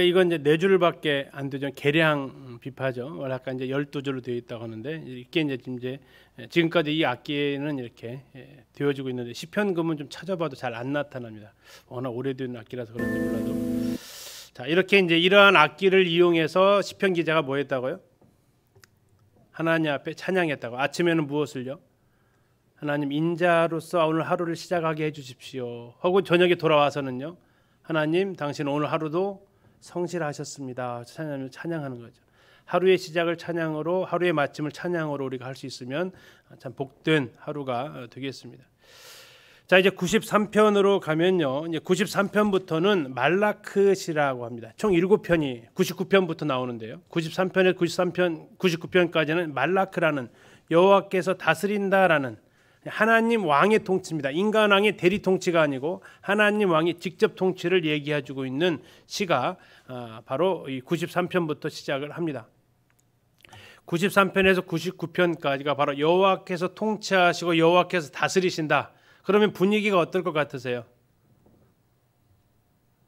이건 4줄밖에 안 되죠. 계량 비파죠. 원래 아까 12줄로 되어 있다고 하는데 이게 지금까지 이 악기는 이렇게 되어지고 있는데 시편금은 좀 찾아봐도 잘 안 나타납니다. 워낙 오래된 악기라서 그런지 몰라도. 자, 이렇게 이러한 악기를 이용해서 시편 기자가 뭐 했다고요? 하나님 앞에 찬양했다고. 아침에는 무엇을요? 하나님, 인자로서 오늘 하루를 시작하게 해 주십시오. 하고 저녁에 돌아와서는요, 하나님, 당신 오늘 하루도 성실하셨습니다. 찬양하는 거죠. 하루의 시작을 찬양으로, 하루의 마침을 찬양으로 우리가 할 수 있으면 참 복된 하루가 되겠습니다. 자, 이제 93편으로 가면요, 이제 93편부터는 말라크시라고 합니다. 총 7편이 99편부터 나오는데요. 93편에서 99편까지는 말라크라는 여호와께서 다스린다라는 하나님 왕의 통치입니다. 인간 왕의 대리 통치가 아니고 하나님 왕의 직접 통치를 얘기해주고 있는 시가 바로 이 93편부터 시작을 합니다. 93편에서 99편까지가 바로 여호와께서 통치하시고 여호와께서 다스리신다. 그러면 분위기가 어떨 것 같으세요?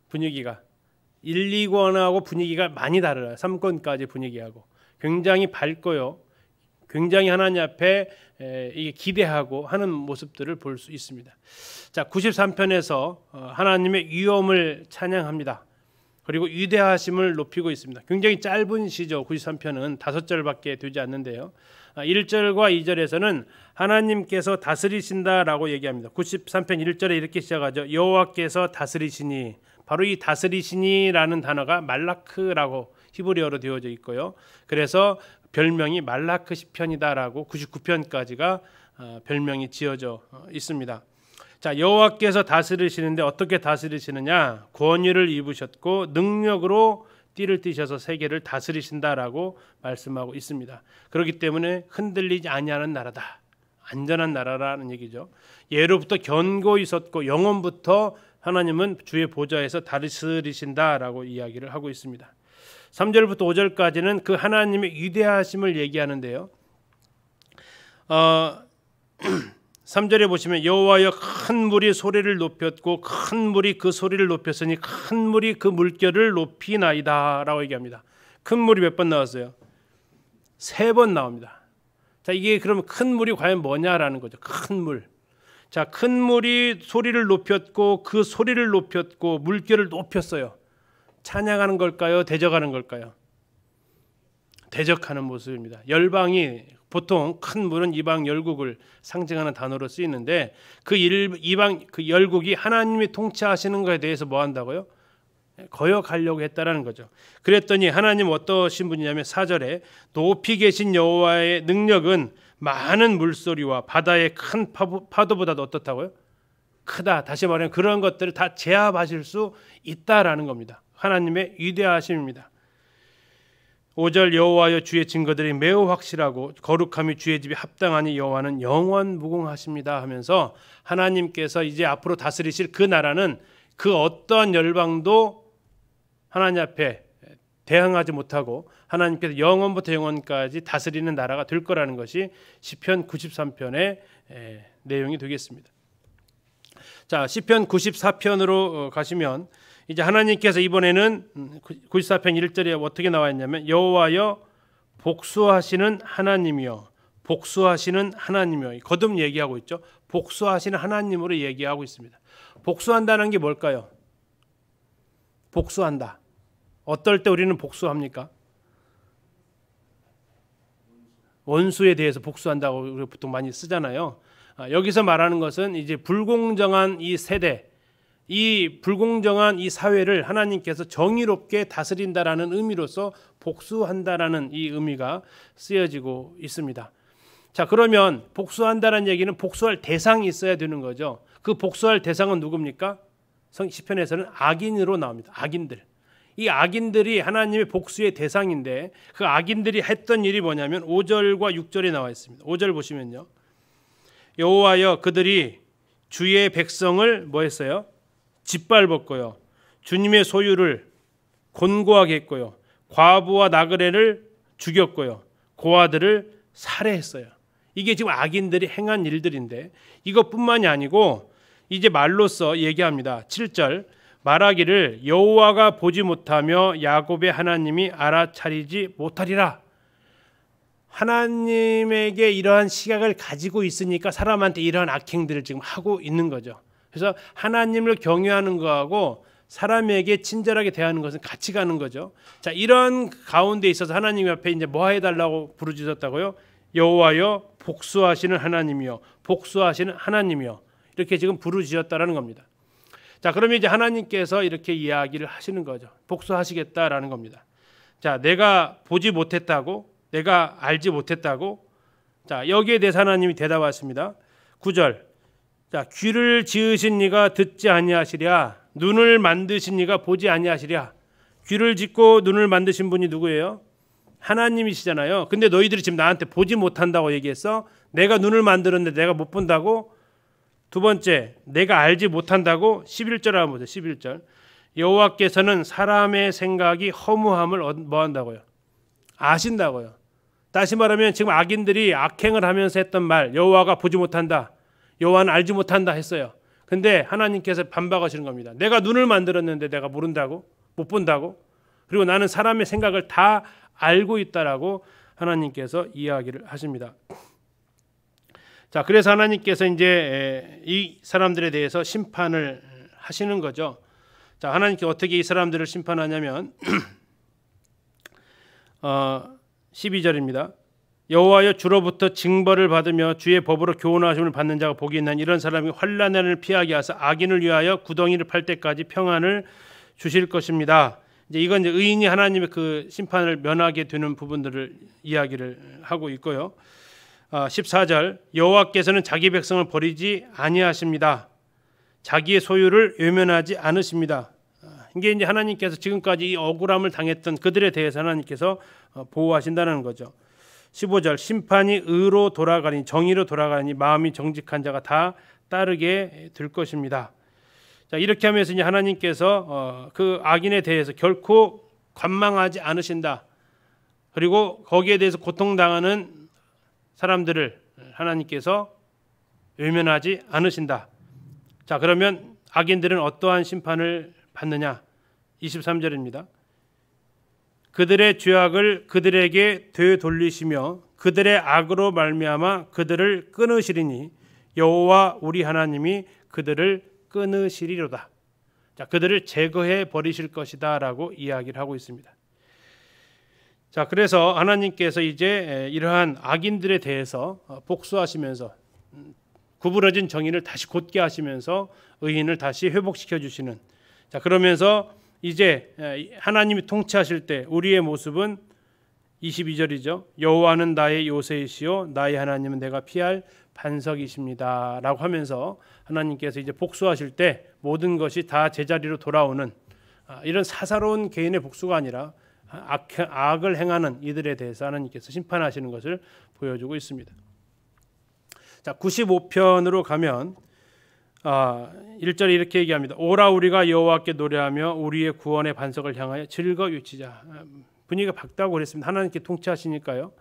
분위기가 1, 2권하고 분위기가 많이 다르요. 3권까지 분위기하고 굉장히 밝고요. 굉장히 하나님 앞에 이게 기대하고 하는 모습들을 볼 수 있습니다. 자, 93편에서 하나님의 위엄을 찬양합니다. 그리고 위대하심을 높이고 있습니다. 굉장히 짧은 시죠. 93편은 5절밖에 되지 않는데요. 1절과 2절에서는 하나님께서 다스리신다라고 얘기합니다. 93편 1절에 이렇게 시작하죠. 여호와께서 다스리시니. 바로 이 다스리시니라는 단어가 말라크라고 히브리어로 되어져 있고요. 그래서 별명이 말라크 시편이다라고 99편까지가 별명이 지어져 있습니다. 자, 여호와께서 다스리시는데 어떻게 다스리시느냐? 권위를 입으셨고 능력으로 띠를 띠셔서 세계를 다스리신다라고 말씀하고 있습니다. 그렇기 때문에 흔들리지 아니하는 나라다. 안전한 나라라는 얘기죠. 예로부터 견고 있었고 영원부터 하나님은 주의 보좌에서 다스리신다라고 이야기를 하고 있습니다. 3절부터 5절까지는 그 하나님의 위대하심을 얘기하는데요. 3절에 보시면 여호와여 큰 물이 소리를 높였고 큰 물이 그 소리를 높였으니 큰 물이 그 물결을 높이나이다 라고 얘기합니다. 큰 물이 몇 번 나왔어요? 3번 나옵니다. 자, 이게 그러면 큰 물이 과연 뭐냐라는 거죠. 큰 물. 자, 큰 물이 소리를 높였고 그 소리를 높였고 물결을 높였어요. 찬양하는 걸까요? 대적하는 걸까요? 대적하는 모습입니다. 열방이 보통 큰 물은 이방 열국을 상징하는 단어로 쓰이는데 그 이방 그 열국이 하나님이 통치하시는 것에 대해서 뭐 한다고요? 거역하려고 했다라는 거죠. 그랬더니 하나님 어떠신 분이냐면 4절에 높이 계신 여호와의 능력은 많은 물소리와 바다의 큰 파도보다도 어떻다고요? 크다. 다시 말하면 그런 것들을 다 제압하실 수 있다라는 겁니다. 하나님의 위대하심입니다. 5절 여호와여 주의 증거들이 매우 확실하고 거룩함이 주의 집에 합당하니 여호와는 영원 무궁하십니다 하면서 하나님께서 이제 앞으로 다스리실 그 나라는 그 어떠한 열방도 하나님 앞에 대항하지 못하고 하나님께서 영원부터 영원까지 다스리는 나라가 될 거라는 것이 시편 93편의 내용이 되겠습니다. 자, 시편 94편으로 가시면 이제 하나님께서 이번에는 94편 1절에 어떻게 나와 있냐면 여호와여 복수하시는 하나님이여 복수하시는 하나님이여 거듭 얘기하고 있죠. 복수하시는 하나님으로 얘기하고 있습니다. 복수한다는 게 뭘까요? 복수한다. 어떨 때 우리는 복수합니까? 원수에 대해서 복수한다고 우리가 보통 많이 쓰잖아요. 여기서 말하는 것은 이제 불공정한 이 세대, 이 불공정한 이 사회를 하나님께서 정의롭게 다스린다라는 의미로서 복수한다라는 이 의미가 쓰여지고 있습니다. 자, 그러면 복수한다는 얘기는 복수할 대상이 있어야 되는 거죠. 그 복수할 대상은 누굽니까? 시편에서는 악인으로 나옵니다. 악인들. 이 악인들이 하나님의 복수의 대상인데 그 악인들이 했던 일이 뭐냐면 5절과 6절에 나와 있습니다. 5절 보시면요. 여호와여 그들이 주의 백성을 뭐 했어요? 짓밟았고요. 주님의 소유를 곤고하게 했고요. 과부와 나그네를 죽였고요. 고아들을 살해했어요. 이게 지금 악인들이 행한 일들인데 이것뿐만이 아니고 이제 말로써 얘기합니다. 7절 말하기를 여호와가 보지 못하며 야곱의 하나님이 알아차리지 못하리라. 하나님에게 이러한 시각을 가지고 있으니까 사람한테 이러한 악행들을 지금 하고 있는 거죠. 그래서 하나님을 경외하는 거하고 사람에게 친절하게 대하는 것은 같이 가는 거죠. 자, 이런 가운데 있어서 하나님 앞에 이제 뭐 해달라고 부르짖었다고요? 여호와여 복수하시는 하나님이여 복수하시는 하나님이여 이렇게 지금 부르짖었다라는 겁니다. 자, 그러면 이제 하나님께서 이렇게 이야기를 하시는 거죠. 복수하시겠다라는 겁니다. 자, 내가 보지 못했다고, 내가 알지 못했다고. 자, 여기에 대해서 하나님이 대답하십니다. 9절. 자, 귀를 지으신 이가 듣지 아니하시랴, 눈을 만드신 이가 보지 아니하시랴. 귀를 짓고 눈을 만드신 분이 누구예요? 하나님이시잖아요. 근데 너희들이 지금 나한테 보지 못한다고 얘기했어. 내가 눈을 만들었는데 내가 못 본다고. 두 번째, 내가 알지 못한다고. 11절 한번 보세요. 11절. 여호와께서는 사람의 생각이 허무함을 뭐 한다고요? 아신다고요. 다시 말하면 지금 악인들이 악행을 하면서 했던 말, 여호와가 보지 못한다, 여호와는 알지 못한다 했어요. 근데 하나님께서 반박하시는 겁니다. 내가 눈을 만들었는데 내가 모른다고? 못 본다고? 그리고 나는 사람의 생각을 다 알고 있다라고 하나님께서 이야기를 하십니다. 자, 그래서 하나님께서 이제 이 사람들에 대해서 심판을 하시는 거죠. 자, 하나님께 어떻게 이 사람들을 심판하냐면 12절입니다. 여호와여 주로부터 징벌을 받으며 주의 법으로 교훈하심을 받는 자가 복이 있나니 이런 사람이 환난을 피하게 하사 악인을 위하여 구덩이를 팔 때까지 평안을 주실 것입니다. 이제 이건 이제 의인이 하나님의 그 심판을 면하게 되는 부분들을 이야기를 하고 있고요. 14절 여호와께서는 자기 백성을 버리지 아니하십니다. 자기의 소유를 외면하지 않으십니다. 이게 이제 하나님께서 지금까지 이 억울함을 당했던 그들에 대해서 하나님께서 보호하신다는 거죠. 15절 심판이 의로 돌아가니 정의로 돌아가니 마음이 정직한 자가 다 따르게 될 것입니다. 자, 이렇게 하면서 이제 하나님께서 그 악인에 대해서 결코 관망하지 않으신다. 그리고 거기에 대해서 고통당하는 사람들을 하나님께서 외면하지 않으신다. 자, 그러면 악인들은 어떠한 심판을 받느냐? 23절입니다. 그들의 죄악을 그들에게 되돌리시며 그들의 악으로 말미암아 그들을 끊으시리니 여호와 우리 하나님이 그들을 끊으시리로다. 자, 그들을 제거해 버리실 것이다라고 이야기를 하고 있습니다. 자, 그래서 하나님께서 이제 이러한 악인들에 대해서 복수하시면서 구부러진 정의를 다시 곧게 하시면서 의인을 다시 회복시켜 주시는. 자, 그러면서 이제 하나님이 통치하실 때 우리의 모습은 22절이죠. 여호와는 나의 요새이시요 나의 하나님은 내가 피할 반석이십니다 라고 하면서 하나님께서 이제 복수하실 때 모든 것이 다 제자리로 돌아오는 이런 사사로운 개인의 복수가 아니라 악을 행하는 이들에 대해서 하나님께서 심판하시는 것을 보여주고 있습니다. 자, 95편으로 가면 1절에 이렇게 얘기합니다. 오라 우리가 여호와께 노래하며 우리의 구원의 반석을 향하여 즐거이 외치자. 분위기가 밝다고 그랬습니다. 하나님께 통치하시니까요.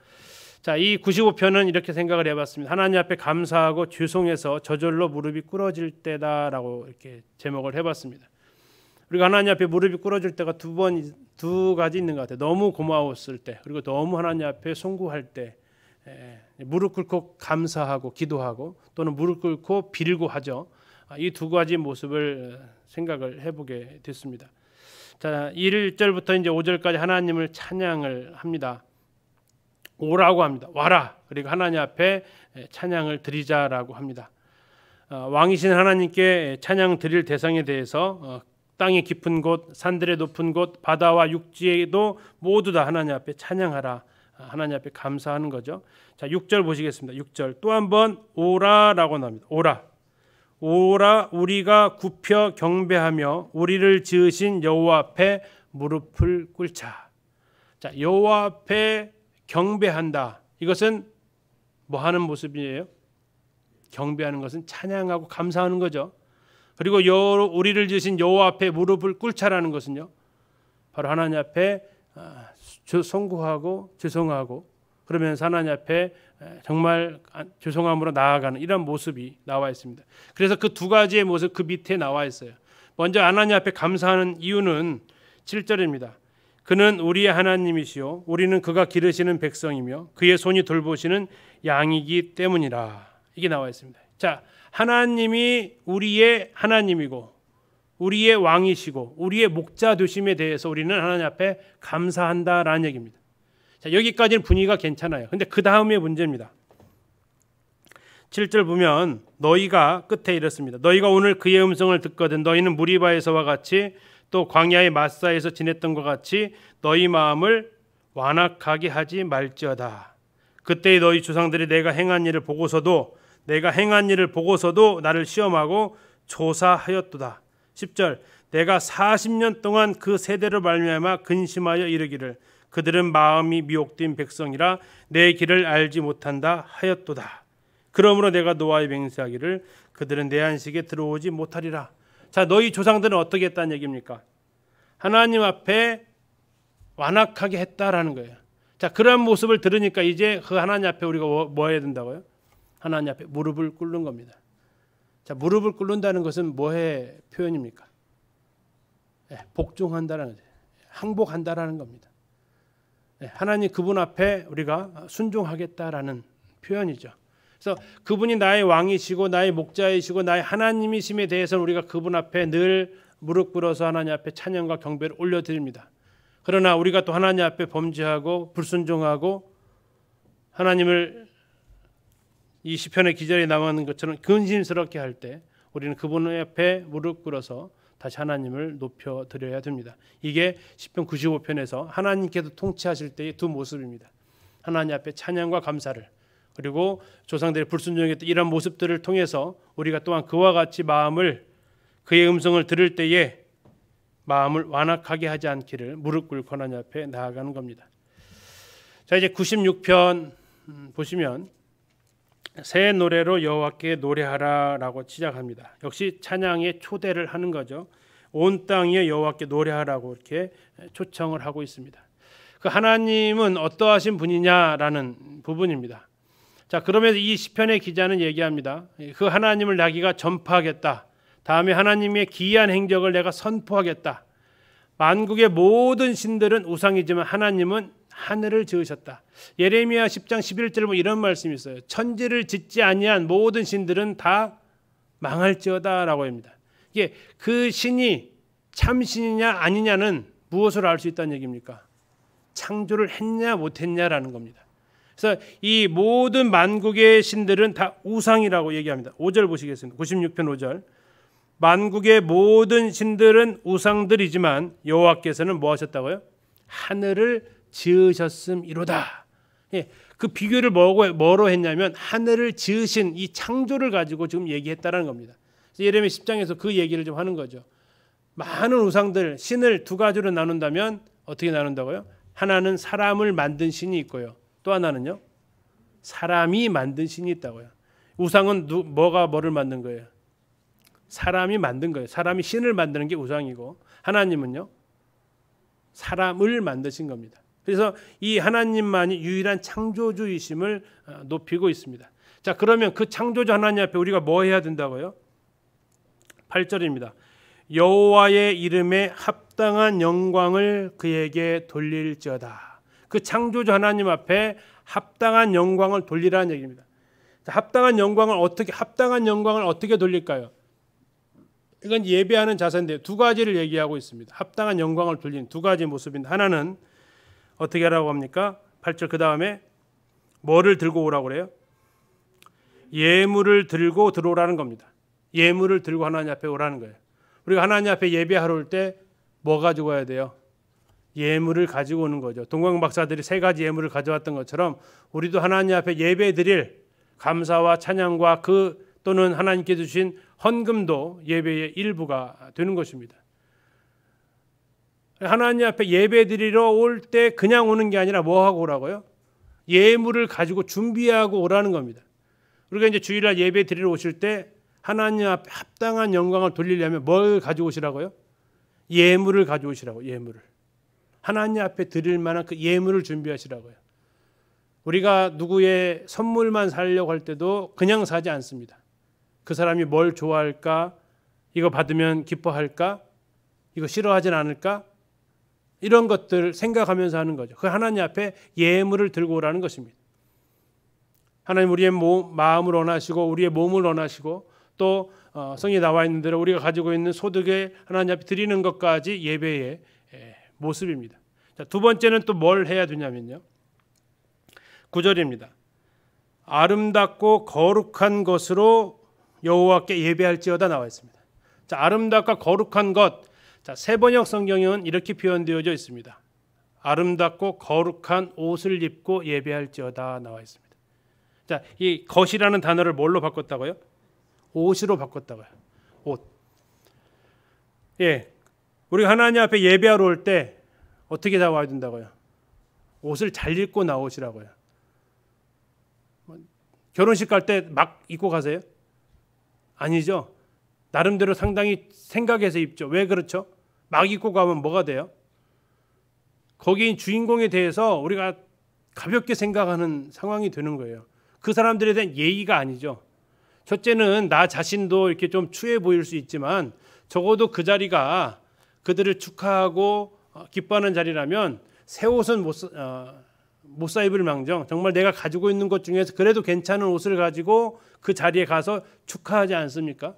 자, 이 95편은 이렇게 생각을 해봤습니다. 하나님 앞에 감사하고 죄송해서 저절로 무릎이 꿇어질 때다라고 이렇게 제목을 해봤습니다. 우리가 하나님 앞에 무릎이 꿇어질 때가 두 가지 있는 것 같아요. 너무 고마웠을 때, 그리고 너무 하나님 앞에 송구할 때, 무릎 꿇고 감사하고 기도하고 또는 무릎 꿇고 빌고 하죠. 이 두 가지 모습을 생각을 해보게 됐습니다. 자, 1절부터 이제 5절까지 하나님을 찬양을 합니다. 오라고 합니다. 와라. 그리고 하나님 앞에 찬양을 드리자라고 합니다. 왕이신 하나님께 찬양 드릴 대상에 대해서 땅의 깊은 곳, 산들의 높은 곳, 바다와 육지에도 모두 다 하나님 앞에 찬양하라. 하나님 앞에 감사하는 거죠. 자, 6절 보시겠습니다. 6절 또 한번 오라라고 나옵니다. 오라. 오라 우리가 굽혀 경배하며 우리를 지으신 여호와 앞에 무릎을 꿇자. 자, 여호와 앞에 경배한다. 이것은 뭐 하는 모습이에요? 경배하는 것은 찬양하고 감사하는 거죠. 그리고 우리를 지으신 여호와 앞에 무릎을 꿇자라는 것은요, 바로 하나님 앞에 송구하고 죄송하고 그러면서 하나님 앞에 정말 죄송함으로 나아가는 이런 모습이 나와 있습니다. 그래서 그 두 가지의 모습 그 밑에 나와 있어요. 먼저 하나님 앞에 감사하는 이유는 7절입니다. 그는 우리의 하나님이시요 우리는 그가 기르시는 백성이며 그의 손이 돌보시는 양이기 때문이라. 이게 나와 있습니다. 자, 하나님이 우리의 하나님이고 우리의 왕이시고 우리의 목자 되심에 대해서 우리는 하나님 앞에 감사한다라는 얘기입니다. 자, 여기까지는 분위기가 괜찮아요. 근데 그 다음에 문제입니다. 7절 보면 너희가 끝에 이렇습니다. 너희가 오늘 그의 음성을 듣거든 너희는 무리바에서와 같이 또 광야의 마사에서 지냈던 것 같이 너희 마음을 완악하게 하지 말지어다. 그때 너희 조상들이 내가 행한 일을 보고서도 나를 시험하고 조사하였도다. 10절 내가 40년 동안 그 세대로 말미암아 근심하여 이르기를 그들은 마음이 미혹된 백성이라 내 길을 알지 못한다 하였도다. 그러므로 내가 노아에 맹세하기를 그들은 내 안식에 들어오지 못하리라. 자, 너희 조상들은 어떻게 했다는 얘기입니까? 하나님 앞에 완악하게 했다라는 거예요. 자, 그런 모습을 들으니까 이제 그 하나님 앞에 우리가 뭐 해야 된다고요? 하나님 앞에 무릎을 꿇는 겁니다. 자, 무릎을 꿇는다는 것은 뭐의 표현입니까? 복종한다라는 거죠. 항복한다라는 겁니다. 하나님 그분 앞에 우리가 순종하겠다라는 표현이죠. 그래서 그분이 나의 왕이시고 나의 목자이시고 나의 하나님이심에 대해서는 우리가 그분 앞에 늘 무릎 꿇어서 하나님 앞에 찬양과 경배를 올려드립니다. 그러나 우리가 또 하나님 앞에 범죄하고 불순종하고 하나님을 이 시편의 기절에 나오는 것처럼 근심스럽게 할 때 우리는 그분 앞에 무릎 꿇어서 다시 하나님을 높여드려야 됩니다. 이게 시편 95편에서 하나님께서 통치하실 때의 두 모습입니다. 하나님 앞에 찬양과 감사를, 그리고 조상들의 불순종했던 이런 모습들을 통해서 우리가 또한 그와 같이 마음을, 그의 음성을 들을 때에 마음을 완악하게 하지 않기를 무릎 꿇고 하나님 앞에 나아가는 겁니다. 자, 이제 96편 보시면 새 노래로 여호와께 노래하라라고 시작합니다. 역시 찬양의 초대를 하는 거죠. 온 땅에 여호와께 노래하라고 이렇게 초청을 하고 있습니다. 그 하나님은 어떠하신 분이냐라는 부분입니다. 자, 그러면서 이 시편의 기자는 얘기합니다. 그 하나님을 나기가 전파하겠다. 다음에 하나님의 기이한 행적을 내가 선포하겠다. 만국의 모든 신들은 우상이지만 하나님은 하늘을 지으셨다. 예레미야 10장 11절에 보면 이런 말씀이 있어요. 천지를 짓지 아니한 모든 신들은 다 망할지어다라고 합니다. 이게 그 신이 참신이냐 아니냐는 무엇으로 알 수 있다는 얘기입니까? 창조를 했냐 못했냐라는 겁니다. 그래서 이 모든 만국의 신들은 다 우상이라고 얘기합니다. 5절 보시겠습니다. 96편 5절. 만국의 모든 신들은 우상들이지만 여호와께서는 뭐 하셨다고요? 하늘을 지으셨음이로다. 예, 그 비교를 뭐로 했냐면 하늘을 지으신 이 창조를 가지고 지금 얘기했다라는 겁니다. 예레미야 10장에서 그 얘기를 좀 하는 거죠. 많은 우상들, 신을 두 가지로 나눈다면 어떻게 나눈다고요? 하나는 사람을 만든 신이 있고요. 또 하나는요, 사람이 만든 신이 있다고요. 우상은 뭐가 뭐를 만든 거예요? 사람이 만든 거예요. 사람이 신을 만드는 게 우상이고, 하나님은요, 사람을 만드신 겁니다. 그래서 이 하나님만이 유일한 창조주이심을 높이고 있습니다. 자, 그러면 그 창조주 하나님 앞에 우리가 뭐 해야 된다고요? 8절입니다. 여호와의 이름에 합당한 영광을 그에게 돌릴지어다. 그 창조주 하나님 앞에 합당한 영광을 돌리라는 얘기입니다. 자, 합당한 영광을 어떻게 돌릴까요? 이건 예배하는 자세인데 두 가지를 얘기하고 있습니다. 합당한 영광을 돌리는 두 가지 모습인데, 하나는 어떻게 하라고 합니까? 8절 그 다음에 뭐를 들고 오라고 그래요? 예물을 들고 들어오라는 겁니다. 예물을 들고 하나님 앞에 오라는 거예요. 우리가 하나님 앞에 예배하러 올 때 뭐 가지고 와야 돼요? 예물을 가지고 오는 거죠. 동방 박사들이 세 가지 예물을 가져왔던 것처럼 우리도 하나님 앞에 예배드릴 감사와 찬양과 또는 하나님께 주신 헌금도 예배의 일부가 되는 것입니다. 하나님 앞에 예배드리러 올 때 그냥 오는 게 아니라 뭐 하고 오라고요? 예물을 가지고 준비하고 오라는 겁니다. 우리가 이제 주일날 예배드리러 오실 때 하나님 앞에 합당한 영광을 돌리려면 뭘 가지고 오시라고요? 예물을 가져오시라고. 예물을 하나님 앞에 드릴 만한 그 예물을 준비하시라고요. 우리가 누구의 선물만 사려고 할 때도 그냥 사지 않습니다. 그 사람이 뭘 좋아할까? 이거 받으면 기뻐할까? 이거 싫어하진 않을까? 이런 것들 생각하면서 하는 거죠. 그 하나님 앞에 예물을 들고 오라는 것입니다. 하나님 우리의 마음을 원하시고 우리의 몸을 원하시고 또 성경에 나와 있는 대로 우리가 가지고 있는 소득에 하나님 앞에 드리는 것까지 예배의 모습입니다. 자, 두 번째는 또 뭘 해야 되냐면요, 9절입니다. 아름답고 거룩한 것으로 여호와께 예배할지어다 나와 있습니다. 자, 아름답고 거룩한 것. 자, 세번역 성경은 이렇게 표현되어져 있습니다. 아름답고 거룩한 옷을 입고 예배할지어다 나와 있습니다. 자, 이 것이라는 단어를 뭘로 바꿨다고요? 옷으로 바꿨다고요. 옷. 예, 우리가 하나님 앞에 예배하러 올 때 어떻게 나와야 된다고요? 옷을 잘 입고 나오시라고요. 결혼식 갈 때 막 입고 가세요? 아니죠. 나름대로 상당히 생각해서 입죠. 왜 그렇죠? 막 입고 가면 뭐가 돼요? 거기인 주인공에 대해서 우리가 가볍게 생각하는 상황이 되는 거예요. 그 사람들에 대한 예의가 아니죠. 첫째는 나 자신도 이렇게 좀 추해 보일 수 있지만 적어도 그 자리가 그들을 축하하고 기뻐하는 자리라면 새 옷은 못 사 입을 망정 정말 내가 가지고 있는 것 중에서 그래도 괜찮은 옷을 가지고 그 자리에 가서 축하하지 않습니까?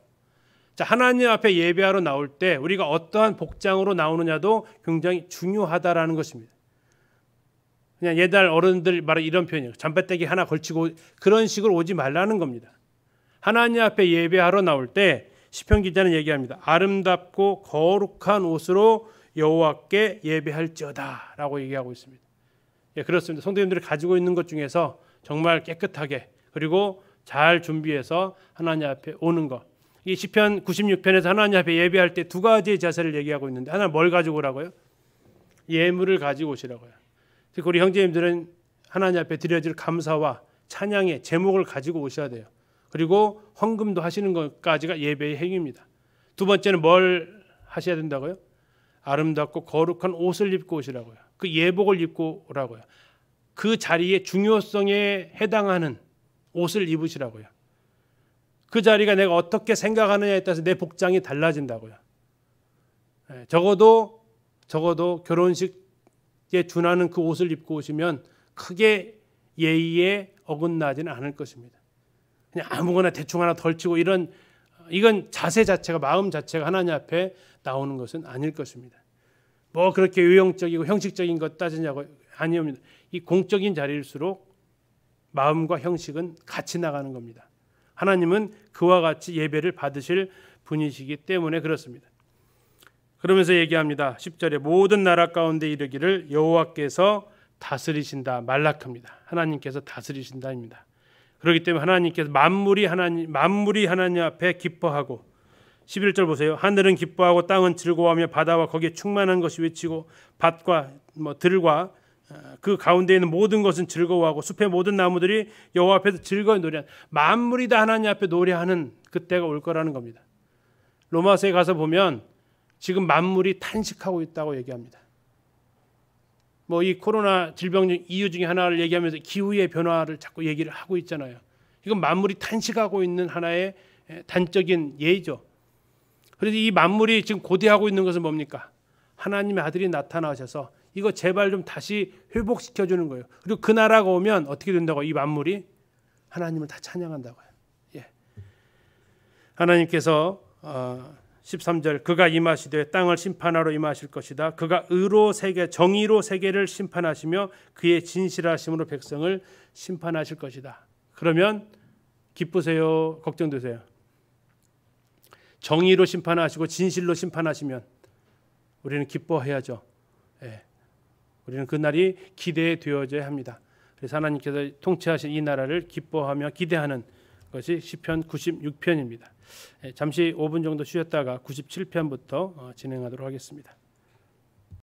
자, 하나님 앞에 예배하러 나올 때 우리가 어떠한 복장으로 나오느냐도 굉장히 중요하다라는 것입니다. 그냥 옛날 어른들 말은 이런 표현이에요. 잠바떼기 하나 걸치고 그런 식으로 오지 말라는 겁니다. 하나님 앞에 예배하러 나올 때 시편 기자는 얘기합니다. 아름답고 거룩한 옷으로 여호와께 예배할지어다라고 얘기하고 있습니다. 예, 그렇습니다. 성도님들이 가지고 있는 것 중에서 정말 깨끗하게 그리고 잘 준비해서 하나님 앞에 오는 것. 이 시편 96편에서 하나님 앞에 예배할 때 두 가지의 자세를 얘기하고 있는데, 하나는 뭘 가지고 오라고요? 예물을 가지고 오시라고요. 즉 우리 형제님들은 하나님 앞에 드려질 감사와 찬양의 제목을 가지고 오셔야 돼요. 그리고 헌금도 하시는 것까지가 예배의 행위입니다. 두 번째는 뭘 하셔야 된다고요? 아름답고 거룩한 옷을 입고 오시라고요. 그 예복을 입고 오라고요. 그 자리의 중요성에 해당하는 옷을 입으시라고요. 그 자리가 내가 어떻게 생각하느냐에 따라서 내 복장이 달라진다고요. 적어도 결혼식에 준하는 그 옷을 입고 오시면 크게 예의에 어긋나지는 않을 것입니다. 그냥 아무거나 대충 하나 덜치고 이건 자세 자체가, 마음 자체가 하나님 앞에 나오는 것은 아닐 것입니다. 뭐 그렇게 외형적이고 형식적인 것 따지냐고, 아니옵니다. 이 공적인 자리일수록 마음과 형식은 같이 나가는 겁니다. 하나님은 그와 같이 예배를 받으실 분이시기 때문에 그렇습니다. 그러면서 얘기합니다. 10절에 모든 나라 가운데 이르기를 여호와께서 다스리신다, 말라크입니다. 하나님께서 다스리신다입니다. 그렇기 때문에 하나님께서 만물이 하나님 앞에 기뻐하고, 11절 보세요. 하늘은 기뻐하고 땅은 즐거워하며 바다와 거기에 충만한 것이 외치고 밭과 들과 그 가운데 있는 모든 것은 즐거워하고 숲의 모든 나무들이 여호와 앞에서 즐거이 노래하는, 만물이 다 하나님 앞에 노래하는 그때가 올 거라는 겁니다. 로마서에 가서 보면 지금 만물이 탄식하고 있다고 얘기합니다. 이 코로나 질병 이유 중에 하나를 얘기하면서 기후의 변화를 자꾸 얘기를 하고 있잖아요. 이건 만물이 탄식하고 있는 하나의 단적인 예죠. 그래서 이 만물이 지금 고대하고 있는 것은 뭡니까? 하나님의 아들이 나타나셔서 이거 제발 좀 다시 회복시켜 주는 거예요. 그리고 그 나라가 오면 어떻게 된다고? 이 만물이 하나님을 다 찬양한다고요. 예. 하나님께서 13절 그가 임하시되 땅을 심판하러 임하실 것이다. 그가 정의로 세계를 심판하시며 그의 진실하심으로 백성을 심판하실 것이다. 그러면 기쁘세요? 걱정되세요? 정의로 심판하시고 진실로 심판하시면 우리는 기뻐해야죠. 예. 우리는 그 날이 기대되어져야 합니다. 그래서 하나님께서 통치하신 이 나라를 기뻐하며 기대하는 것이 시편 96편입니다. 잠시 5분 정도 쉬었다가 97편부터 진행하도록 하겠습니다.